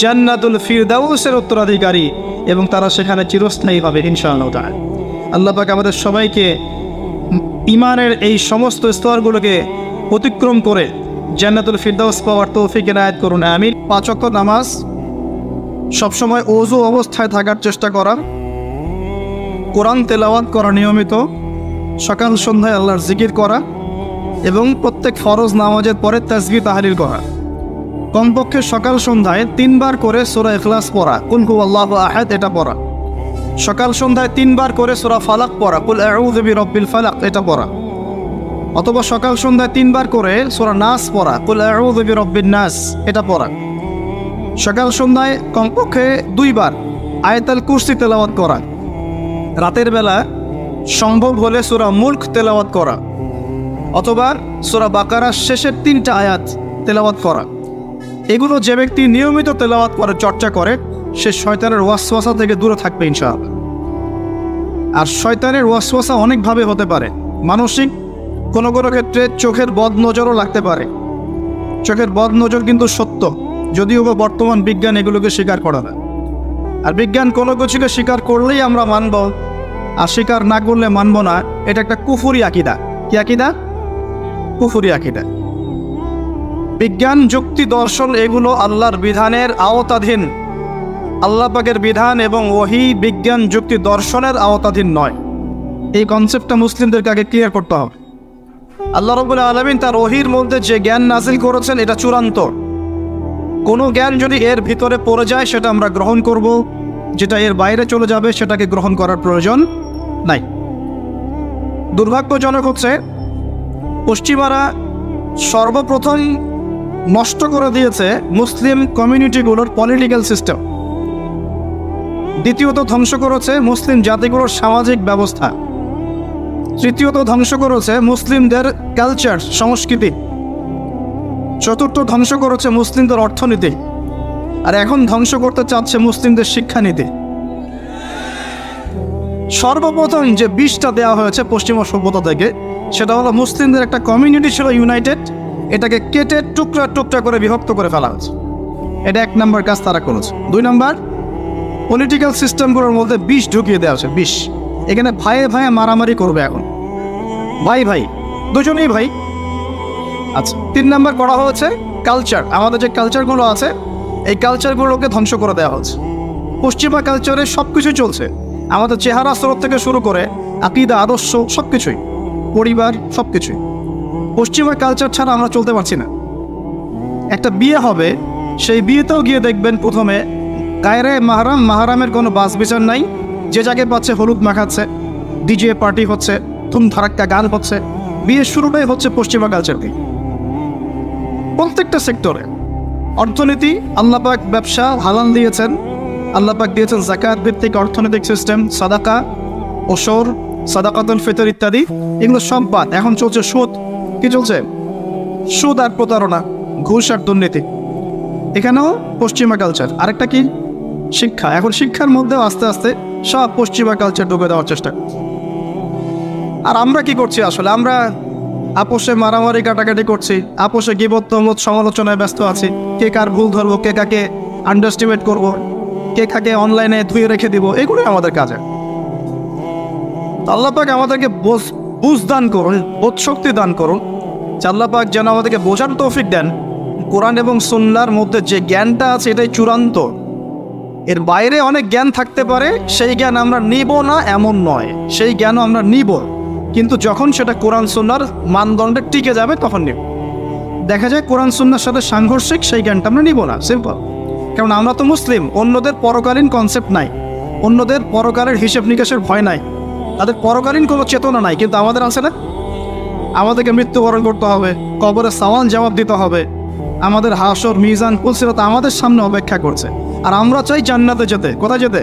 জান্নাতুল ফিরদাউসের উত্তরাধিকারী এবং তারা সেখানে চিরস্থায়ী হবে ইনশাআল্লাহ তাআলা। আল্লাহ পাক আমাদের সবাইকে ঈমানের এই সমস্ত স্তরগুলোকে অতিক্রম করে জান্নাতুল ফিরদাউস পাওয়ার তৌফিক এনায়েত করুন, আমিন। 5 ওয়াক্ত নামাজ সবসময় ওযু অবস্থায় থাকার চেষ্টা করা, কোরআন তেলাওয়াত করা নিয়মিত, সকাল সন্ধ্যায় আল্লাহর জিকির করা এবং প্রত্যেক ফরজ নামাজের পরে তাসবিহ তাহলিল করা। কমপক্ষে সকাল সন্ধ্যায় 3 বার করে সূরা ইখলাস পড়া, কুল হুয়াল্লাহু আহাদ এটা পড়া। সকাল সন্ধ্যায় 3 বার করে সূরা ফালাক পড়া, কুল আউযু বিরাব্বিল ফালাক এটা পড়া। অথবা সকাল সন্ধ্যায় 3 বার করে সূরা নাস পড়া, কুল আউযু বিরাব্বিন নাস এটা পড়া। সকাল সন্ধ্যায় কমপক্ষে 2 বার আয়াতুল কুরসি তেলাওয়াত করা। রাতের বেলা সম্ভব হলে সূরা মুলক তেলাওয়াত করা অথবা সূরা বাকারার শেষের 3টা আয়াত তেলাওয়াত করা। এগুলো যে ব্যক্তি নিয়মিত তেলাওয়াত করে, চর্চা করে, সে শয়তানের ওয়াসওয়াসা থেকে দূরে থাকবে ইনশাআল্লাহ। আর শয়তানের ওয়াসওয়াসা অনেকভাবে হতে পারে। মানসিক কোনো কোনো ক্ষেত্রে চোখের বদনজরও লাগতে পারে। চোখের বদনজর কিন্তু সত্য, যদিও বা বর্তমান বিজ্ঞান এগুলোকে স্বীকার করে না। আর বিজ্ঞান কোনো কিছুকে স্বীকার করলেই আমরা মানব, আর স্বীকার না করলে মানব না। এটা একটা কুফরি আকীদা। কি আকীদা? কুফরি আকীদা। বিজ্ঞান, যুক্তি, দর্শন এগুলো আল্লাহর বিধানের আওতাধীন। আল্লাহ পাকের বিধান এবং ওহী বিজ্ঞান, যুক্তি, দর্শনের আওতাধীন নয়। এই কনসেপ্টটা মুসলিমদেরকে আগে ক্লিয়ার করতে হবে। আল্লাহ রাব্বুল আলামিন তার ওহীর মধ্যে যে জ্ঞান নাজিল করেছেন এটা চূড়ান্ত। কোনো জ্ঞান যদি এর ভিতরে পড়ে যায় সেটা আমরা গ্রহণ করব, যেটা এর বাইরে চলে যাবে সেটাকে গ্রহণ করার প্রয়োজন নাই। দুর্ভাগ্যজনক হচ্ছে পশ্চিমারা সর্বপ্রথম নষ্ট করে দিয়েছে মুসলিম কমিউনিটিগুলোর পলিটিক্যাল সিস্টেম। দ্বিতীয়ত ধ্বংস করেছে মুসলিম জাতিগুলোর সামাজিক ব্যবস্থা। তৃতীয়ত ধ্বংস করেছে মুসলিমদের কালচার, সংস্কৃতি। চতুর্থ ধ্বংস করেছে মুসলিমদের অর্থনীতি। আর এখন ধ্বংস করতে চাচ্ছে মুসলিমদের শিক্ষানীতি। সর্বপ্রথম যে বিষটা দেওয়া হয়েছে পশ্চিমা সভ্যতা থেকে, সেটা হলো মুসলিমদের একটা কমিউনিটি ছিল ইউনাইটেড, এটাকে কেটে টুকরা টুকরা করে বিভক্ত করে ফেলা হয়েছে। এটা 1 নম্বর কাজ তারা করেছে। 2 নম্বর, পলিটিক্যাল সিস্টেমগুলোর মধ্যে বিষ ঢুকিয়ে দেওয়া হয়েছে। বিষ, এখানে ভাইয়ে ভাইয়ে মারামারি করবে এখন, ভাই ভাই, দুজনেই ভাই। আচ্ছা, 3 নম্বর করা হয়েছে কালচার। আমাদের যে কালচারগুলো আছে এই কালচারগুলোকে ধ্বংস করে দেওয়া হচ্ছে। পশ্চিমা কালচারে সব কিছু চলছে, আমাদের চেহারা স্রোত থেকে শুরু করে আকীদা, আদর্শ, সব কিছুই, পরিবার, সব কিছুই। পশ্চিমা কালচার ছাড়া আমরা চলতে পারছি না। একটা বিয়ে হবে, সেই বিয়েতেও গিয়ে দেখবেন প্রথমে গায়রে মাহরাম, মাহরামের কোনো বাস বিচার নাই। যে যাকে পাচ্ছে হলুদ মাখাচ্ছে, ডিজে পার্টি হচ্ছে, ধুমধারাক্কা গান হচ্ছে। বিয়ের শুরুটাই হচ্ছে পশ্চিমা কালচার দিয়ে। প্রত্যেকটা সেক্টরে অর্থনীতি, আল্লাহ পাক ব্যবসা হালাল দিয়েছেন, আল্লাহ পাক দিয়েছেন যাকাত ভিত্তিক অর্থনৈতিক সিস্টেম, সাদাকা, ওসর, সাদাকাতুল ফিতর ইত্যাদি। এগুলো সব বাদ। এখন চলছে সুদ। কি চলছে? সুদ আর প্রতারণা, ঘুষ আর দুর্নীতি। এখানেও পশ্চিমা কালচার। আরেকটা কি? শিক্ষা। এখন শিক্ষার মধ্যেও আস্তে আস্তে সব পশ্চিমা কালচার ঢুকে দেওয়ার চেষ্টা করছে। আর আমরা কি করছি আসলে? আমরা আপোষে মারামারি কাটাকাটি করছি, আপোষে গীবত, তহমত, সমালোচনায় ব্যস্ত আছি। কে কার ভুল ধরবো, কে কাকে আন্ডারস্টিমেট করব, কে কাকে অনলাইনে ধুয়ে রেখে দিব, এগুলোই আমাদের কাজ। আল্লাহ পাক আমাদেরকে বুঝ দান করুন, বোধ শক্তি দান করুন। আল্লাহ পাক যেন আমাদেরকে বোঝার তৌফিক দেন। কোরআন এবং সুন্নাহর মধ্যে যে জ্ঞানটা আছে এটাই চূড়ান্ত। এর বাইরে অনেক জ্ঞান থাকতে পারে, সেই জ্ঞান আমরা নিব না এমন নয়, সেই জ্ঞানও আমরা নিব, কিন্তু যখন সেটা কোরআন সুন্নাহর মানদণ্ডে টিকে যাবে তখন নিব। দেখা যায় কোরআন সুন্নাহর সাথে সাংঘর্ষিক, সেই জ্ঞানটা আমরা নিব না, সিম্পল। কারণ আমরা তো মুসলিম, অন্যদের পরকালীন কনসেপ্ট নাই, অন্যদের পরকালের হিসেব নিকাশের ভয় নাই, তাদের পরকালীন কোনো চেতনা নাই। কিন্তু আমাদের আছে না? আমাদেরকে মৃত্যুবরণ করতে হবে, কবরে সওয়াল জবাব দিতে হবে, আমাদের হাসর, মিজান, পুলসিরাত আমাদের সামনে অপেক্ষা করছে। আর আমরা চাই জান্নাতে যেতে। কোথায় যেতে?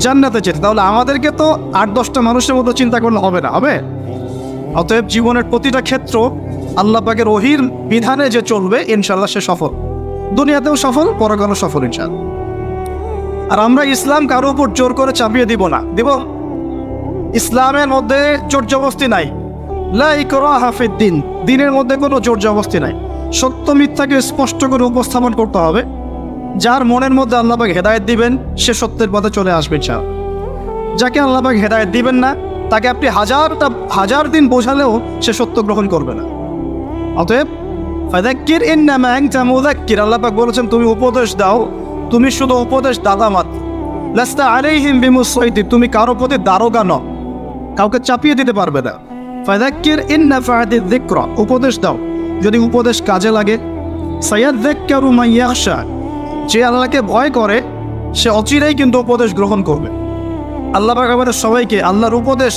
জান্নাতে যেতে। তাহলে আমাদেরকে তো 8-10টা মানুষের মতো চিন্তা করলে হবে না, হবে? অতএব জীবনের প্রতিটা ক্ষেত্র আল্লাহ পাকের ওহীর বিধানে যে চলবে, ইনশাআল্লাহ সে সফল, দুনিয়াতেও সফল, পরকালেও সফল ইনশাআল্লাহ। আর আমরা ইসলাম কারো উপর জোর করে চাপিয়ে দিব না। দিব? ইসলামের মধ্যে জোর জবরদস্তি নাই। লা ইকরাহা ফিদ্দিন, দিনের মধ্যে কোনো জোর জবরদস্তি নাই। সত্য মিথ্যাকে স্পষ্ট করে উপস্থাপন করতে হবে। যার মনের মধ্যে আল্লাহ পাক হেদায়েত দিবেন সে সত্যের পথে চলে আসবে ইনশাআল্লাহ। যাকে আল্লাহ পাক হেদায়েত দিবেন না তাকে আপনি হাজার দিন বোঝালেও সে সত্য গ্রহণ করবে না। অতএব ফাযাক্কির ইন্নামা আনতা মুযাক্কির, আল্লাহ পাক বলেছেন তুমি উপদেশ দাও, তুমি শুধু উপদেশ দাতা মাত্র। লাস্তা আলাইহিম বিমুসাইতির, তুমি কারো প্রতি দারোগা নও, কাউকে চাপিয়ে দিতে পারবে না। ফাযাক্কির ইন নাফাআতিয যিকরা, উপদেশ দাও যদি উপদেশ কাজে লাগে। সায়াযাক্কারু মান ইয়াখশা, যে আল্লাহকে ভয় করে সে অচিরেই কিন্তু উপদেশ গ্রহণ করবে। আল্লাহ পাক আমাদের সবাইকে আল্লাহর উপদেশ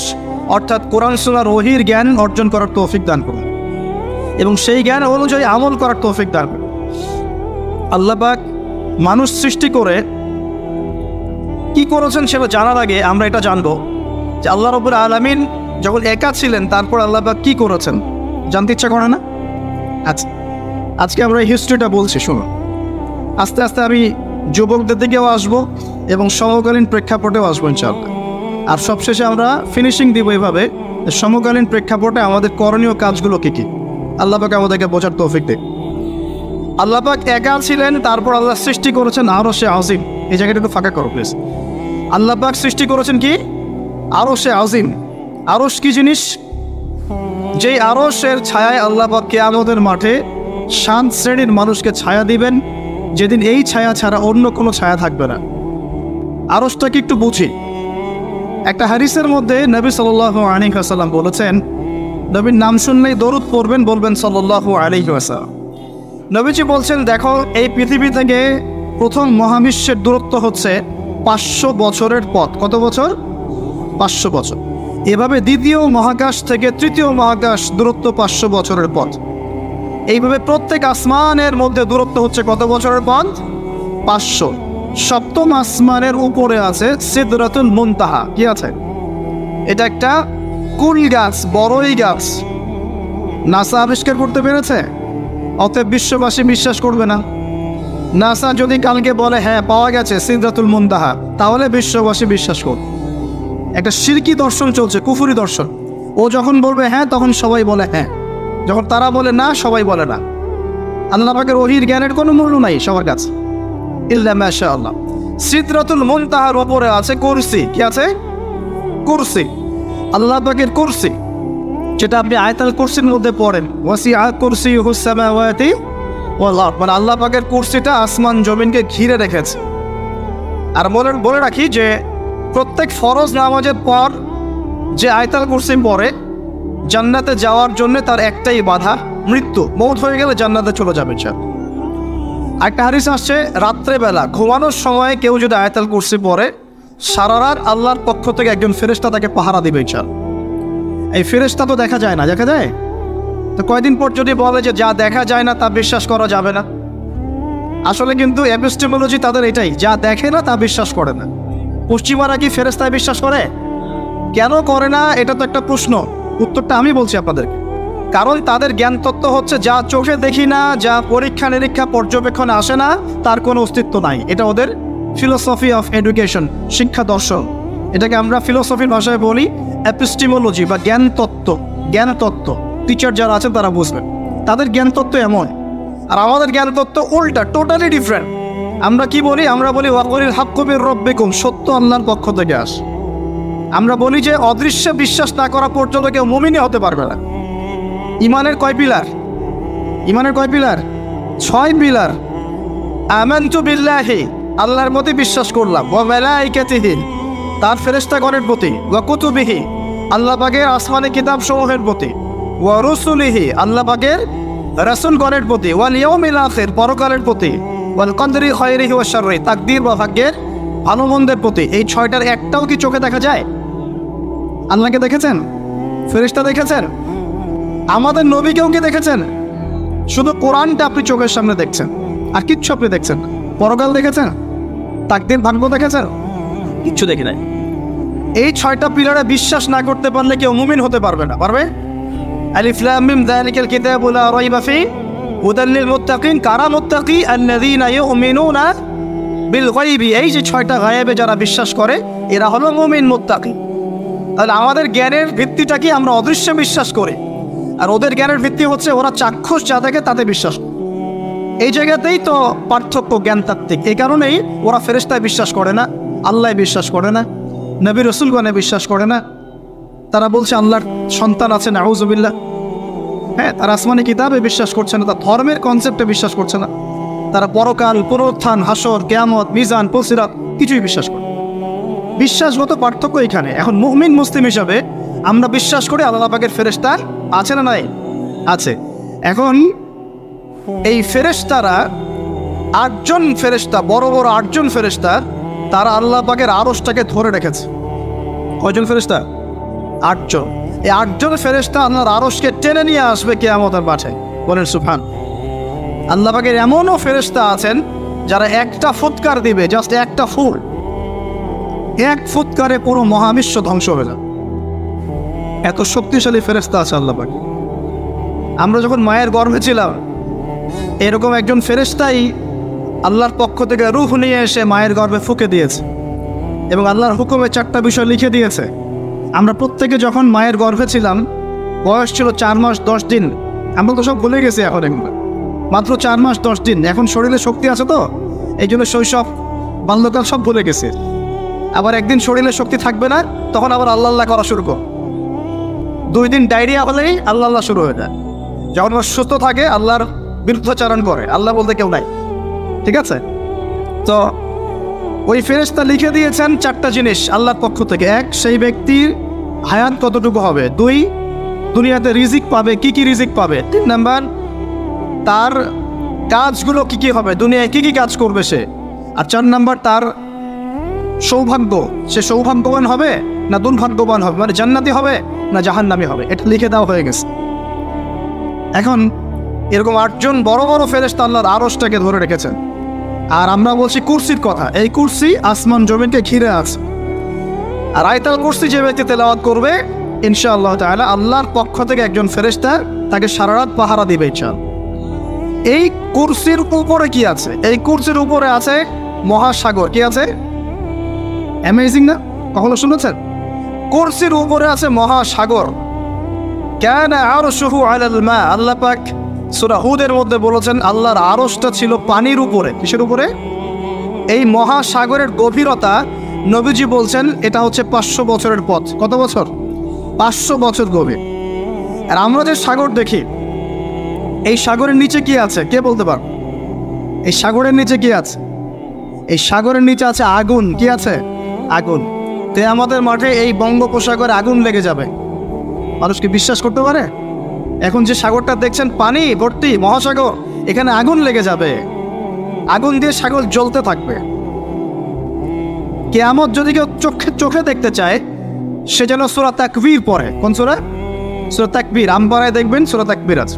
অর্থাৎ কোরআন সুন্নাহর ওহীর জ্ঞান অর্জন করার তৌফিক দান করুন এবং সেই জ্ঞান অনুযায়ী আমল করার তৌফিক দান করুন। আল্লাহ পাক মানুষ সৃষ্টি করে কি করেছেন সেটা জানার আগে আমরা এটা জানবো যে আল্লাহ রাব্বুল আলামিন যখন একা ছিলেন তারপর আল্লাহ পাক কি করেছেন, জানতে ইচ্ছা করে না? আচ্ছা, আজকে আমরা এই হিস্ট্রিটা বলছি, শুনুন। আস্তে আস্তে আমি যুবকদের দিকেও আসবো এবং সমকালীন প্রেক্ষাপটেও আসবো ইনশাআল্লাহ। আর সবশেষে আমরা ফিনিশিং দিব এভাবে, সমকালীন প্রেক্ষাপটে আমাদের করণীয় কাজগুলো কী কী, আল্লাহ পাক আমাদেরকে বোঝার তৌফিক দেয়। আল্লাহ পাক একা ছিলেন, তারপর আল্লাহ সৃষ্টি করেছেন আরশে আজিম। এই জায়গাটা একটু ফাঁকা করো প্লিজ। আল্লাহ পাক সৃষ্টি করেছেন কি? আরশে আজিম। আরশ কি জিনিস? যেই আরশের ছায়ায় আল্লাহ পাক কিয়ামতের মাঠে 7 শ্রেণীর মানুষকে ছায়া দিবেন, যেদিন এই ছায়া ছাড়া অন্য কোনো ছায়া থাকবে না। আরশটাকে একটু বুঝি। একটা হাদিসের মধ্যে নবী সাল্লাল্লাহু আলাইহি ওয়াসাল্লাম বলেছেন, নবীর নাম শুনলেই দরুদ পড়বেন, বলবেন সাল্লাল্লাহু আলাইহি ওয়াসাল্লাম। নবীজি বলছেন, দেখো এই পৃথিবী থেকে প্রথম মহাবিশ্বের দূরত্ব হচ্ছে 500 বছরের পথ। কত বছর? 500 বছর। এভাবে দ্বিতীয় মহাকাশ থেকে তৃতীয় মহাকাশ দূরত্ব 500 বছরের পথ। এইভাবে প্রত্যেক আসমানের মধ্যে দূরত্ব হচ্ছে কত বছরের পথ? 500। সপ্তম আসমানের উপরে আছে সিদরাতুল মুনতাহা। কি আছে? এটা একটা কুল গাছ, বড়ই গাছ। নাসা আবিষ্কার করতে পেরেছে, অতএব বিশ্ববাসী বিশ্বাস করবে না। নাসা যদি কালকে বলে হ্যাঁ পাওয়া গেছে সিদরাতুল মুনতাহা, তাহলে বিশ্ববাসী বিশ্বাস করবে। একটা শিরকি দর্শন চলছে, কুফরি দর্শন। ও যখন বলবে হ্যাঁ তখন সবাই বলে হ্যাঁ, যখন তারা বলে না সবাই বলে না। আল্লাহ পাকের ওহীর জ্ঞানের কোনো মূল্য নাই সবার কাছে, ইল্লা মাশাআল্লাহ। সিদরাতুল মুনতাহার উপরে আছে কুরসি। কি আছে? কুরসি। আল্লাহ পাকের কুরসি, যেটা আপনি আয়াতুল কুরসির মধ্যে পড়েন, ওয়াসিআ কুরসিয়ুহুস সামাওয়াতি ওয়াল আরদ, মানে আল্লাহ পাকের কুরসিটা আসমান জমিনকে ঘিরে রেখেছে। আর বলে রাখি যে প্রত্যেক ফরজ নামাজের পর যে আয়াতুল কুরসি পড়ে জান্নাতে যাওয়ার জন্য তার একটাই বাধা, মৃত্যু। মওত হয়ে গেলে জান্নাতে চলে যাবে। একটা হাদিস আসছে, রাত্রেবেলা ঘুমানোর সময় কেউ যদি আয়াতুল কুরসি পড়ে সারা রাত আল্লাহর পক্ষ থেকে একজন ফেরেশতা তাকে পাহারা দিবে ইনশাআল্লাহ। এই ফেরেশতা তো দেখা যায় না, দেখা যায়? তো কয়দিন পর যদি বলে যে যা দেখা যায় না তা বিশ্বাস করা যাবে না, আসলে কিন্তু এপিস্টেমোলজি তাদের এটাই, যা দেখে না তা বিশ্বাস করে না। পশ্চিমারা কি ফেরেশতায় বিশ্বাস করে? কেন করে না? এটা তো একটা প্রশ্ন, উত্তরটা আমি বলছি আপনাদেরকে। কারণ তাদের জ্ঞান তত্ত্ব হচ্ছে যা চোখে দেখি না, যা পরীক্ষা নিরীক্ষা পর্যবেক্ষণে আসে না, তার কোনো অস্তিত্ব নাই। এটা ওদের ফিলোসফি অফ এডুকেশন, শিক্ষা দর্শন। এটাকে আমরা ফিলোসফির ভাষায় বলি এপিস্টেমোলজি বা জ্ঞান তত্ত্ব। জ্ঞান তত্ত্ব টিচার যারা আছেন তারা বুঝবেন, তাদের জ্ঞান তত্ত্ব এমন। আর আমাদের জ্ঞান তত্ত্ব উল্টা, টোটালি ডিফারেন্ট। আমরা কি বলি? আমরা বলি ওয়াকুলিল হাক্কু মির রাব্বিকুম, সত্য আল্লাহর পক্ষ থেকে আসে। আমরা বলি যে অদৃশ্যে বিশ্বাস না করা পর্যন্ত কেউ মুমিনই হতে পারবে না। ইমানের কয় পিলার? ইমানের কয় পিলার? 6 পিলার। আমানতু বিল্লাহি, আল্লাহর প্রতি বিশ্বাস করলাম, ওয়া মালাইকাতিহি, তার ফেরেশতাগণের প্রতি, ওয়া কুতুবিহি, আল্লাহ পাকের আসমানি কিতাব সমূহের প্রতি, ওয়া রুসুলিহি, আল্লাহ পাকের রাসূলগণের প্রতি, ওয়াল ইয়াউমিল আখির, পরকালের প্রতি, ওয়াল কদরি খায়রিহি ওয়া শাররিহি, তাকদীর বা ভাগ্যের ভালো মন্দের প্রতি। এই 6টার একটাও কি চোখে দেখা যায়? আল্লাহকে দেখেছেন? ফেরেশতা দেখেছেন? আমাদের নবীকেও কি দেখেছেন? শুধু কোরআনটা আপনি চোখের সামনে দেখছেন, আর কিচ্ছু আপনি দেখছেন না। পরকাল দেখেছেন? তাকদীর ভাগ্য দেখেছেন? কিচ্ছু দেখি নাই। এই 6টা পিলারে বিশ্বাস না করতে পারলে কেউ মুমিন হতে পারবে না। পারবে? আলিফ লাম মিম যালিকাল কিতাবু লা রাইবা ফি হুদাল লিল মুত্তাকিন। কারা মুত্তাকি? আল্লাযীনা ইউমিনুনা বিল গায়বি। এই যে 6টা গায়েবে যারা বিশ্বাস করে এরা হলো মুমিন, মুত্তাকি। তাহলে আমাদের জ্ঞানের ভিত্তিটা কি? আমরা অদৃশ্য বিশ্বাস করি, আর ওদের জ্ঞানের ভিত্তি হচ্ছে ওরা চাক্ষুষ যা দেখে তাতে বিশ্বাস করে। এই জায়গাতেই তো পার্থক্য জ্ঞানতাত্ত্বিক। এই কারণেই ওরা ফেরেশতায় বিশ্বাস করে না, আল্লাহ বিশ্বাস করে না, নবী রসুলগণে বিশ্বাস করে না। তারা বলছে আল্লাহর সন্তান আছে, নাউজুবিল্লাহ। হ্যাঁ, তারা আসমানি কিতাবে বিশ্বাস করছে না, তার ধর্মের কনসেপ্টে বিশ্বাস করছে না। তারা পরকাল, পুনরুত্থান, হাসর, কিয়ামত, মিজান, পুলসিরাত কিছুই বিশ্বাস করে। বিশ্বাসগত পার্থক্য এখানে। এখন মুমিন মুসলিম হিসাবে আমরা বিশ্বাস করি আল্লাহ পাকের ফেরেশতা আছে না নাই? আছে। এখন এই ফেরেশতারা 8জন ফেরেশতা, বড় বড় 8জন ফেরেশতা, তারা আল্লাহ পাকের আরশটাকে ধরে রেখেছে। কয়জন ফেরেশতা? 8জন। এই 8জন ফেরেশতা আল্লাহর আরশকে টেনে নিয়ে আসবে কিয়ামতের মাঠে। বলেন সুবহান। আল্লাহ পাকের এমনও ফেরেশতা আছেন যারা একটা ফুৎকার দিবে, জাস্ট একটা ফুল, এক ফুৎকারে পুরো মহাবিশ্ব ধ্বংস হয়ে যাবে। এত শক্তিশালী ফেরেশতা আছে আল্লাহ পাক। আমরা যখন মায়ের গর্ভে ছিলাম, এরকম একজন ফেরেশতাই আল্লাহর পক্ষ থেকে রূহ নিয়ে এসে মায়ের গর্ভে ফুঁকে দিয়েছে এবং আল্লাহর হুকুমে 4টা বিষয় লিখে দিয়েছে। আমরা প্রত্যেকে যখন মায়ের গর্ভে ছিলাম, বয়স ছিল 4 মাস 10 দিন। আমরা তো সব ভুলে গেছি এখন, এগুলো মাত্র 4 মাস 10 দিন। এখন শরীরে শক্তি আছে তো, এই জন্য শৈশব, বাল্যকাল সব ভুলে গেছে। আবার একদিন শরীরে শক্তি থাকবে না, তখন আবার আল্লাহ আল্লাহ করা শুরু কর। 2 দিন ডায়রিয়া হলেই আল্লাহ আল্লাহ শুরু হয়ে যায়। যখন সুস্থ থাকে আল্লাহর বিরুদ্ধাচারণ করে, আল্লাহ বলতে কেউ নাই। ঠিক আছে? তো ওই ফেরেশতা লিখে দিয়েছেন 4টা জিনিস আল্লাহর পক্ষ থেকে। 1, সেই ব্যক্তির হায়াত কতটুকু হবে। 2, দুনিয়াতে রিজিক পাবে, কি কি রিজিক পাবে। 3 নাম্বার, তার কাজগুলো কি কি হবে, দুনিয়ায় কি কি কাজ করবে সে। আর 4 নাম্বার, তার সৌভাগ্য, সে সৌভাগ্যবান হবে না দুর্ভাগ্যবান হবে, মানে জান্নাতি হবে না জাহান্নামী হবে। এটা লিখে দেওয়া হয়ে গেছে। এখন এরকম 8জন বড় বড় ফেরেশতা আল্লাহর আরশটাকে ধরে রেখেছেন। আর আমরা বলছি কুরসির কথা। এই কুরসি আসমান জমিনকে ঘিরে আছে। আর আয়াতুল কুরসি যে ব্যক্তি তেলাওয়াত করবে, ইনশাআল্লাহ তাআলা আল্লাহর পক্ষ থেকে একজন ফেরেশতা তাকে সারা রাত পাহারা দিবে ইনশাআল্লাহ। এই কুরসির উপরে কি আছে? এই কুরসির উপরে আছে মহাসাগর। কি আছে? অ্যামেজিং না? কখনো শুনেছেন? কুরসির উপরে আছে মহাসাগর। কানা আরশুহু আলাল মা। আল্লাহ পাক সূরা হুদের মধ্যে বলেছেন আল্লাহর আরশটা ছিল পানির উপরে। কিসের উপরে? এই মহাসাগরের গভীরতা নবীজি বলছেন এটা হচ্ছে 500 বছরের পথ। কত বছর? 500 বছর গভীর। আর আমরা যে সাগর দেখি, এই সাগরের নিচে কি আছে কে বলতে পারবে? এই সাগরের নিচে কি আছে? এই সাগরের নিচে আছে আগুন। কি আছে? আগুন। তো আমাদের মাঠে এই বঙ্গোপসাগরে আগুন লেগে যাবে, মানুষ কি বিশ্বাস করতে পারে? এখন যে সাগরটা দেখছেন পানি ভর্তি মহাসাগর, এখানে আগুন লেগে যাবে, আগুন দিয়ে সাগর জ্বলতে থাকবে। কিয়ামত যদি কেউ চোখে দেখতে চায়, সে যেন সূরা তাকবীর পড়ে। কোন সূরা? সূরা তাকবীর। আমপারায় দেখবেন সূরা তাকবীর আছে।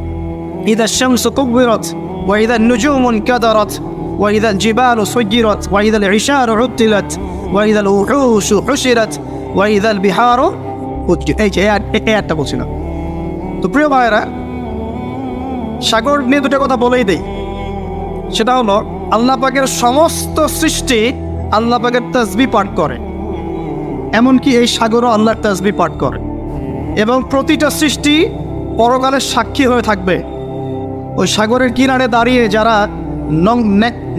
ইদা শামসু কুবিরাত ওয়া ইদা নুজুমু কাদারাত ওয়া ইদা জিবালু সুয়িরাত ওয়া ইদা ইশারু উতিলাত ওয়া ইদা উহুশু হুশিরাত ওয়া ইদা বিহারু উজ্জিরাত। এই একটা বলছিলাম। তো প্রিয় ভাইরা, সাগর নিয়ে দুটো কথা বলেই দেই। সেটা হলো আল্লাহ পাকের সমস্ত সৃষ্টি আল্লাহ পাকের তাসবিহ পাঠ করে, এমনকি এই সাগরও আল্লাহর তাসবিহ পাঠ করে। এবং প্রতিটা সৃষ্টি পরকালের সাক্ষী হয়ে থাকবে। ওই সাগরের কিনারে দাঁড়িয়ে যারা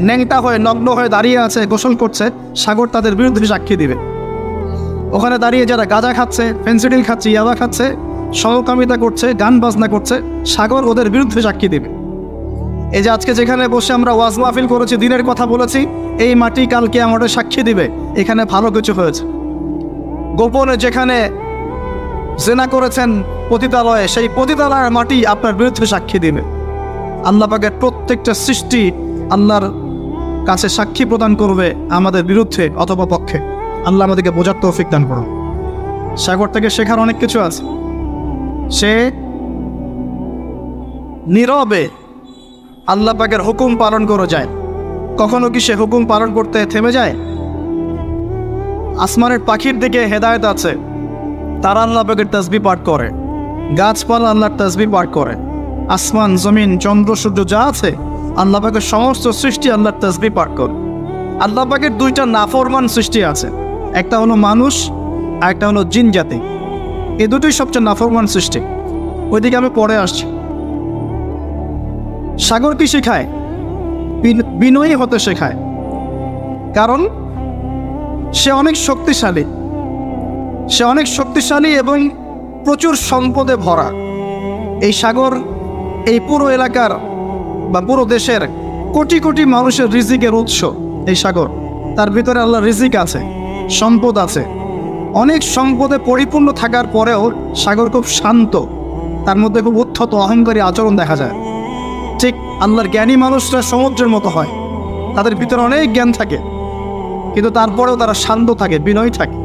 ন্যাংটা হয়ে নগ্ন হয়ে দাঁড়িয়ে আছে, গোসল করছে, সাগর তাদের বিরুদ্ধে সাক্ষী দিবে। ওখানে দাঁড়িয়ে যারা গাঁজা খাচ্ছে, ফেন্সিডিল খাচ্ছে, ইয়াবা খাচ্ছে, সমকামিতা করছে, গান বাজনা করছে, সাগর ওদের বিরুদ্ধে সাক্ষী দিবে। এই যে আজকে যেখানে বসে আমরা ওয়াজ মাহফিল করেছি, দিনের কথা বলেছি, এই মাটি কালকে আমাদের সাক্ষী দিবে এখানে ভালো কিছু হয়েছে। গোপনে যেখানে জেনা করেছেন পতিতালয়ে, সেই পতিতালয়ের মাটি আপনার বিরুদ্ধে সাক্ষী দিবে। আল্লাহ পাকের প্রত্যেকটা সৃষ্টি আল্লাহর কাছে সাক্ষী প্রদান করবে আমাদের বিরুদ্ধে অথবা পক্ষে। আল্লাহ আমাদেরকে বোঝার তৌফিক দান করুন। সাগর থেকে শেখার অনেক কিছু আছে। সে নীরবে আল্লাহ পাকের হুকুম পালন করে যায়। কখনো কি সে হুকুম পালন করতে থেমে যায়? আসমানের পাখির দিকে হেদায়েত আছে, তারা আল্লাহ পাকের তাসবিহ পাঠ করে। গাছপালা আল্লাহর তাসবিহ পাঠ করে। আসমান, জমিন, চন্দ্র, সূর্য যা আছে, আল্লাহ পাকের সমস্ত সৃষ্টি আল্লাহর তাসবিহ পাঠ করে। আল্লাহ পাকের 2টা নাফরমান সৃষ্টি আছে, একটা হলো মানুষ, আর একটা হলো জিন জাতি। এই দুটোই সবচেয়ে নাফরমান সৃষ্টি। ওইদিকে আমি পরে আসছি। সাগর কি শেখায়? বিনয়ী হতে শেখায়। কারণ সে অনেক শক্তিশালী, সে অনেক শক্তিশালী এবং প্রচুর সম্পদে ভরা। এই সাগর এই পুরো এলাকার বা পুরো দেশের কোটি কোটি মানুষের রিজিকের উৎস। এই সাগর, তার ভিতরে আল্লাহ রিজিক আছে, সম্পদ আছে। অনেক সম্পদে পরিপূর্ণ থাকার পরেও সাগর খুব শান্ত, তার মধ্যে খুব উদ্ধত অহংকারী আচরণ দেখা যায়। ঠিক আল্লাহর জ্ঞানী মানুষরা সমুদ্রের মতো হয়, তাদের ভিতরে অনেক জ্ঞান থাকে, কিন্তু তারপরেও তারা শান্ত থাকে, বিনয়ী থাকে।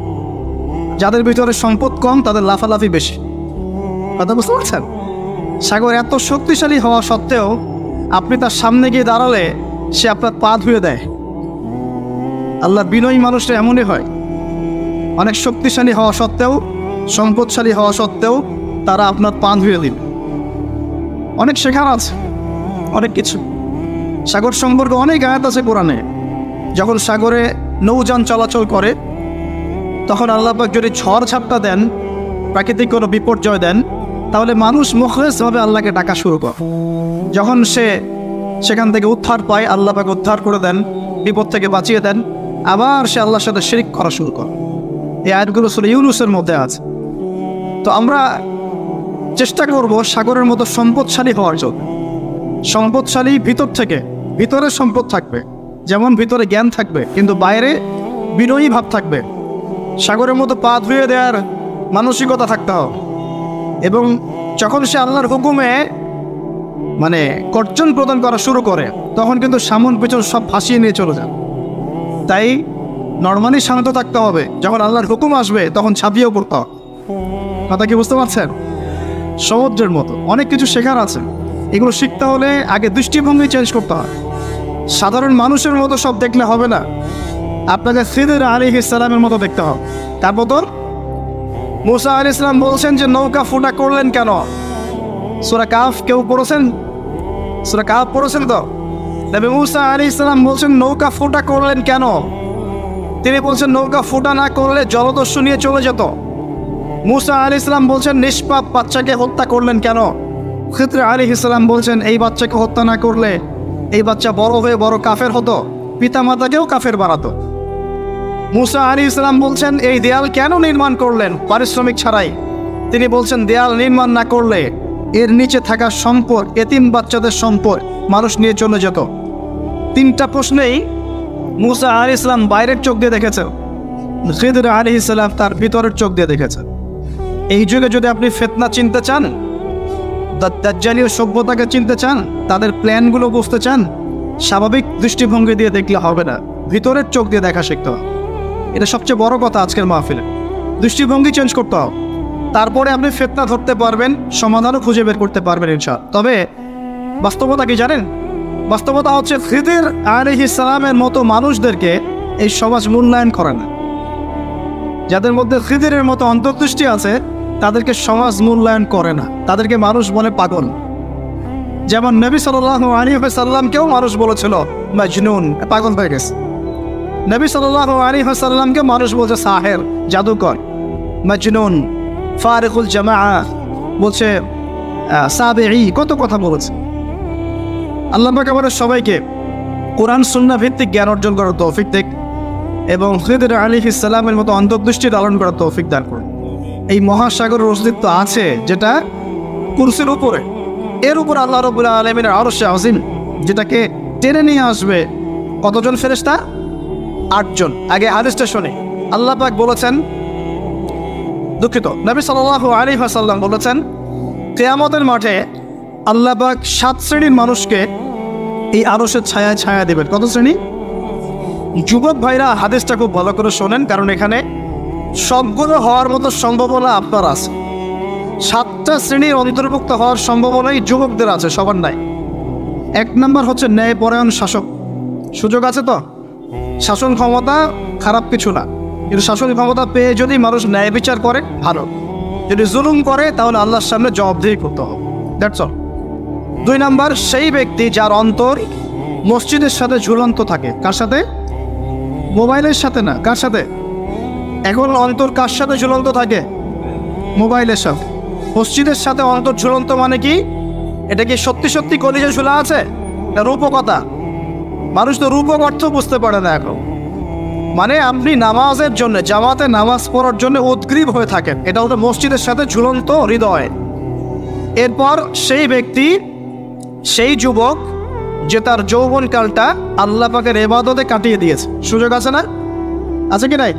যাদের ভিতরে সম্পদ কম তাদের লাফালাফি বেশি। কথা বুঝতে পারছেন? সাগর এত শক্তিশালী হওয়া সত্ত্বেও আপনি তার সামনে গিয়ে দাঁড়ালে সে আপনার পা ধুয়ে দেয়। আল্লাহ বিনয়ী মানুষরা এমনই হয়, অনেক শক্তিশালী হওয়া সত্ত্বেও, সম্পদশালী হওয়া সত্ত্বেও তারা আপনার পা ধুয়ে দিবে। অনেক শেখার আছে, অনেক কিছু। সাগর সম্পর্কে অনেক আয়াত আছে কোরআনে। যখন সাগরে নৌযান চলাচল করে তখন আল্লাহ পাক যদি ঝড় ঝাপটা দেন, প্রাকৃতিক কোনো বিপর্যয় দেন, তাহলে মানুষ মুখলেসভাবে আল্লাহকে ডাকা শুরু করে। যখন সে সেখান থেকে উদ্ধার পায়, আল্লাহ পাক উদ্ধার করে দেন, বিপদ থেকে বাঁচিয়ে দেন, আবার সে আল্লাহর সাথে শিরক করা শুরু করে। এই আয়াতগুলো সূরা ইউনূসের মধ্যে আছে। তো আমরা চেষ্টা করব সাগরের মতো সম্পদশালী হওয়ার জন্য। সম্পদশালী ভিতর থেকে, ভিতরে সম্পদ থাকবে, যেমন ভিতরে জ্ঞান থাকবে কিন্তু বাইরে বিনয়ী ভাব থাকবে। সাগরের মতো পা ধুয়ে দেওয়ার মানসিকতা থাকতে হবে। এবং যখন সে আল্লাহর হুকুমে গর্জন প্রদান করা শুরু করে তখন কিন্তু সামন পিছন সব ভাসিয়ে নিয়ে চলে যান। তাই নর্মালি শান্ত থাকতে হবে, যখন আল্লাহর হুকুম আসবে তখন ছাপিয়েও পড়তে হবে। কথা কি বুঝতে পারছেন? সমুদ্রের মতো অনেক কিছু শেখার আছে। এগুলো শিখতে হলে আগে দৃষ্টিভঙ্গি চেঞ্জ করতে হয়। সাধারণ মানুষের মতো সব দেখলে হবে না, আপনাকে খিদির আলাইহিস সালামের মতো দেখতে হবে। তার মতো মুসা আলাইহিস সালাম বলছেন যে নৌকা ফুটা করলেন কেন? সূরা কাহফ কেউ পড়েছেন? সূরা কাহফ পড়েছেন তো? নবী মুসা আলাইহিস সালাম বলছেন নৌকা ফুটা করলেন কেন? তিনি বলছেন নৌকা ফুটা না করলে জলদস্যু নিয়ে চলে যেত। মুসা আলাইহিস সালাম বলছেন নিষ্পাপ বাচ্চাকে হত্যা করলেন কেন? খিদির আলাইহিস সালাম বলছেন এই বাচ্চাকে হত্যা না করলে এই বাচ্চা বড় হয়ে বড় কাফের হতো, পিতামাতাকেও কাফের বানাতো। মুসা আলাইহিস সালাম বলছেন এই দেয়াল কেন নির্মাণ করলেন পারিশ্রমিক ছাড়াই? তিনি বলছেন দেয়াল নির্মাণ না করলে এর নিচে থাকা সম্পদ, এতিম বাচ্চাদের সম্পদ মানুষ নিয়ে চলে যেত। তিনটা প্রশ্নেই মুসা আলাইহিস সালাম বাইরের চোখ দিয়ে দেখেছেন, খিদির আলাইহিস সালাম তার ভিতরের চোখ দিয়ে দেখেছেন। এই যুগে যদি আপনি ফিতনা চিনতে চান, দাজ্জালীয় সভ্যতাকে চিনতে চান, তাদের প্ল্যানগুলো বুঝতে চান, স্বাভাবিক দৃষ্টিভঙ্গি দিয়ে দেখলে হবে না, ভিতরের চোখ দিয়ে দেখা শিখতে হবে। এটা সবচেয়ে বড় কথা আজকের মাহফিলে। দৃষ্টিভঙ্গি চেঞ্জ করতে হবে, তারপরে আপনি ফিতনা ধরতে পারবেন, সমাধানও খুঁজে বের করতে পারবেন ইনশাআল্লাহ। তবে বাস্তবতা কি জানেন? বাস্তবতা হচ্ছে খিদির আলাইহিস সালামের মতো মানুষদেরকে এই সমাজ মূল্যায়ন করে না। যাদের মধ্যে খিদিরের মতো অন্তর্দৃষ্টি আছে তাদেরকে সমাজ মূল্যায়ন করে না, তাদেরকে মানুষ বলে পাগল। যেমন নবী সাল্লাল্লাহু আলাইহি ওয়াসাল্লামকেও মানুষ বলেছিল মাজনুন, পাগল হয়ে গেছে। নবী সাল্লাল্লাহু আলাইহি ওয়াসাল্লামকে মানুষ বলছে সাহের, জাদুকর, মাজনুন, ফারিকুল জামাআ বলছে, সাবিঈ, কত কথা বলেছে। আল্লাহ পাক আমাদের সবাইকে কোরআন সুন্নাহ ভিত্তিক জ্ঞান অর্জন করার তৌফিক দেন এবং খিদির আলাইহিস সালামের মতো অন্তর্দৃষ্টি লালন করার তৌফিক দান করুন। এই মহাসাগরের অস্তিত্ব আছে যেটা কুরসির উপরে, এর উপর আল্লাহ রাব্বুল আলামিনের আরশে আযীম, যেটাকে টেনে নিয়ে আসবে কতজন ফেরেশতা? 8 জন। আগে হাদিসটা শুনে আল্লাহ পাক বলেছেন, দুঃখিত, নবী সাল্লাল্লাহু আলাইহি ওয়াসাল্লাম বলেছেন কিয়ামতের মাঠে আল্লাহ পাক 7 শ্রেণীর মানুষকে এই আরশের ছায়ায় ছায়া দেবেন। কত শ্রেণী? যুবক ভাইরা হাদিসটা খুব ভালো করে শোনেন, কারণ এখানে সবগুলো হওয়ার মতো সম্ভাবনা আপনার আছে। 7টা শ্রেণীর অন্তর্ভুক্ত হওয়ার সম্ভাবনাই যুবকদের আছে, সবার নাই। 1 নম্বর হচ্ছে ন্যায়পরায়ণ শাসক। সুযোগ আছে তো? শাসন ক্ষমতা খারাপ কিছু না, কিন্তু শাসন ক্ষমতা পেয়ে যদি মানুষ ন্যায় বিচার করে ভালো, যদি জুলুম করে তাহলে আল্লাহর সামনে জবাবদিহি করতে হবে। That's all. 2 নম্বর সেই ব্যক্তি যার অন্তর মসজিদের সাথে ঝুলন্ত থাকে। কার সাথে? মোবাইলের সাথে না, কার সাথে? এখন অন্তর কার সাথে ঝুলন্ত থাকে? মোবাইলের সাথে। মসজিদের সাথে অন্তর ঝুলন্ত মানে কি? এটা কি সত্যি সত্যি কলিজা ঝুলা আছে? না রূপকথা? মানুষ তো রূপক অর্থ বুঝতে পারে না এখন। মানে আপনি নামাজের জন্য, জামাতে নামাজ পড়ার জন্য উদ্গ্রীব হয়ে থাকেন, এটা হলো মসজিদের সাথে ঝুলন্ত হৃদয়। এরপর সেই ব্যক্তি, সেই যুবক যে তার যৌবনকালটা আল্লাহ পাকের ইবাদতে কাটিয়ে দিয়েছে, সুযোগ আছে না? আছে কি নাই?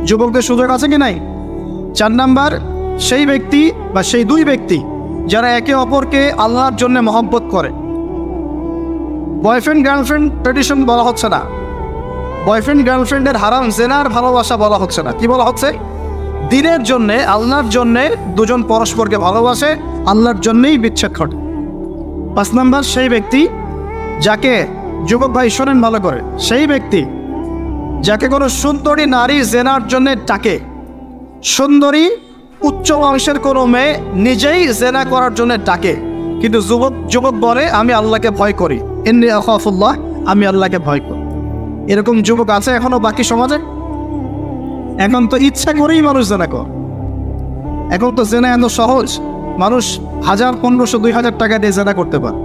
যুবকদের সুযোগ আছে কি নাই? 4 নাম্বার, সেই ব্যক্তি বা সেই দুই ব্যক্তি যারা একে অপরকে আল্লাহর জন্য মহব্বত করে। বয়ফ্রেন্ড গার্লফ্রেন্ড ট্রেডিশন বলা হচ্ছে না, বয়ফ্রেন্ড গার্লফ্রেন্ডের হারাম জেনার ভালোবাসা বলা হচ্ছে না। কি বলা হচ্ছে? দিনের জন্যে, আল্লাহর জন্যে দুজন পরস্পরকে ভালোবাসে, আল্লাহর জন্যেই বিচ্ছেদ ঘটে। 5 নাম্বার, সেই ব্যক্তি যাকে, যুবক ভাই শোনেন ভালো করে, সেই ব্যক্তি যাকে কোনো সুন্দরী নারী জেনার জন্যে ডাকে, সুন্দরী উচ্চ বংশের কোনো মেয়ে নিজেই জেনা করার জন্য ডাকে, কিন্তু যুবক বলে আমি আল্লাহকে ভয় করি, ইন্নী আখাফুল্লাহ, আমি আল্লাহকে ভয় করি। এরকম যুবক আছে এখনো বাকি সমাজে? এখন তো ইচ্ছা করেই মানুষ জেনা করে। এখন তো জেনা এত সহজ, মানুষ 1000, 1500, 2000 টাকা দিয়ে জেনা করতে পারে।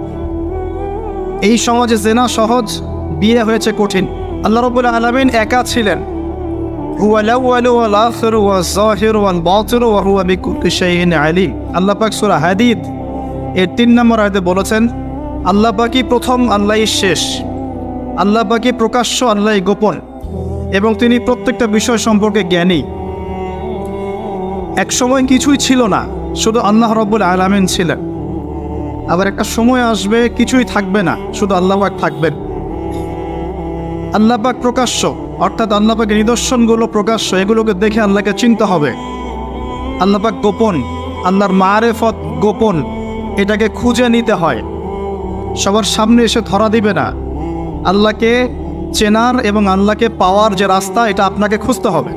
এই সমাজে জেনা সহজ, বিয়ে হয়েছে কঠিন। আল্লাহ রাব্বুল আলামিন একা ছিলেন, হুয়াল আউয়ালু ওয়াল আখিরু ওয়াজ যাহিরু ওয়াল বাতিনু ওয়া হুয়া বিকুল্লি শাইইন আলিম। আল্লাহ পাক সূরা হাদীদ এর 3 নম্বর আয়াতে বলেছেন, আল্লাহ পাকই প্রথম, আল্লাহই শেষ, আল্লাহ পাকই প্রকাশ্য, আল্লাহই গোপন, এবং তিনি প্রত্যেকটা বিষয় সম্পর্কে জ্ঞানী। এক সময় কিছুই ছিল না, শুধু আল্লাহ রাব্বুল আলামিন ছিলেন। আবার একটা সময় আসবে কিছুই থাকবে না, শুধু আল্লাহ পাক থাকবেন। আল্লাহ পাক প্রকাশ্য, অর্থাৎ আল্লাহ পাকের নিদর্শনগুলো প্রকাশ্য, এগুলোকে দেখে আল্লাহকে চিনতে হবে। আল্লাহ পাক গোপন, আল্লাহর মারেফত গোপন, এটাকে খুঁজে নিতে হয়, সবার সামনে এসে ধরা দিবে না। আল্লাহকে চেনার এবং আল্লাহকে পাওয়ার যে রাস্তা, এটা আপনাকে খুঁজতে হবে।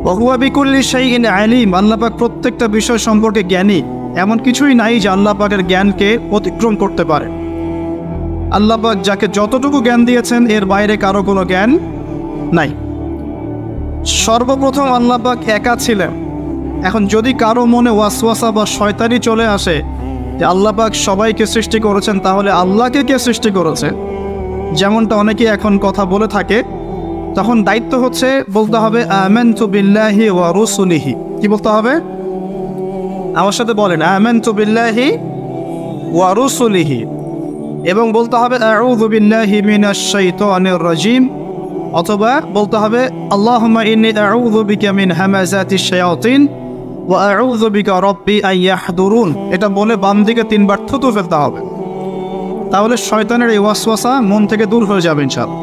ওয়া হুয়া বিকুল্লি শাইইন আলিম, আল্লাহ পাক প্রত্যেকটা বিষয় সম্পর্কে জ্ঞানী। এমন কিছুই নাই যে আল্লাহ পাকের জ্ঞানকে অতিক্রম করতে পারে। আল্লাহ পাক যাকে যতটুকু জ্ঞান দিয়েছেন এর বাইরে কারো কোনো জ্ঞান নাই। সর্বপ্রথম আল্লাহ পাক একা ছিলেন। এখন যদি কারো মনে ওয়াসওয়াসা বা শয়তানি চলে আসে যে আল্লাহ পাক সবাইকে সৃষ্টি করেছেন, তাহলে আল্লাহকে কে সৃষ্টি করেছে, যেমনটা অনেকে এখন কথা বলে থাকে, তখন দায়িত্ব হচ্ছে বলতে হবে আমানতু বিল্লাহি ওয়া রুসুলিহি। কি বলতে হবে? আমার সাথে বলেন, আমানতু বিল্লাহি ওয়া রুসুলিহি। এবং বলতে হবে আউযু বিল্লাহি মিনাশ শাইতানির রাজিম, অথবা বলতে হবে আল্লাহুম্মা ইন্নী আউযু বিকা মিন হামাযাতিশ শায়াতিন ওয়া আউযু বিকা রাব্বি আন ইয়াহদুরুন। এটা বলে বাম দিকে 3 বার থুতু ফেলতে হবে, তাহলে শয়তানের এই ওয়াসওয়াসা মন থেকে দূর হয়ে যাবে ইনশাআল্লাহ।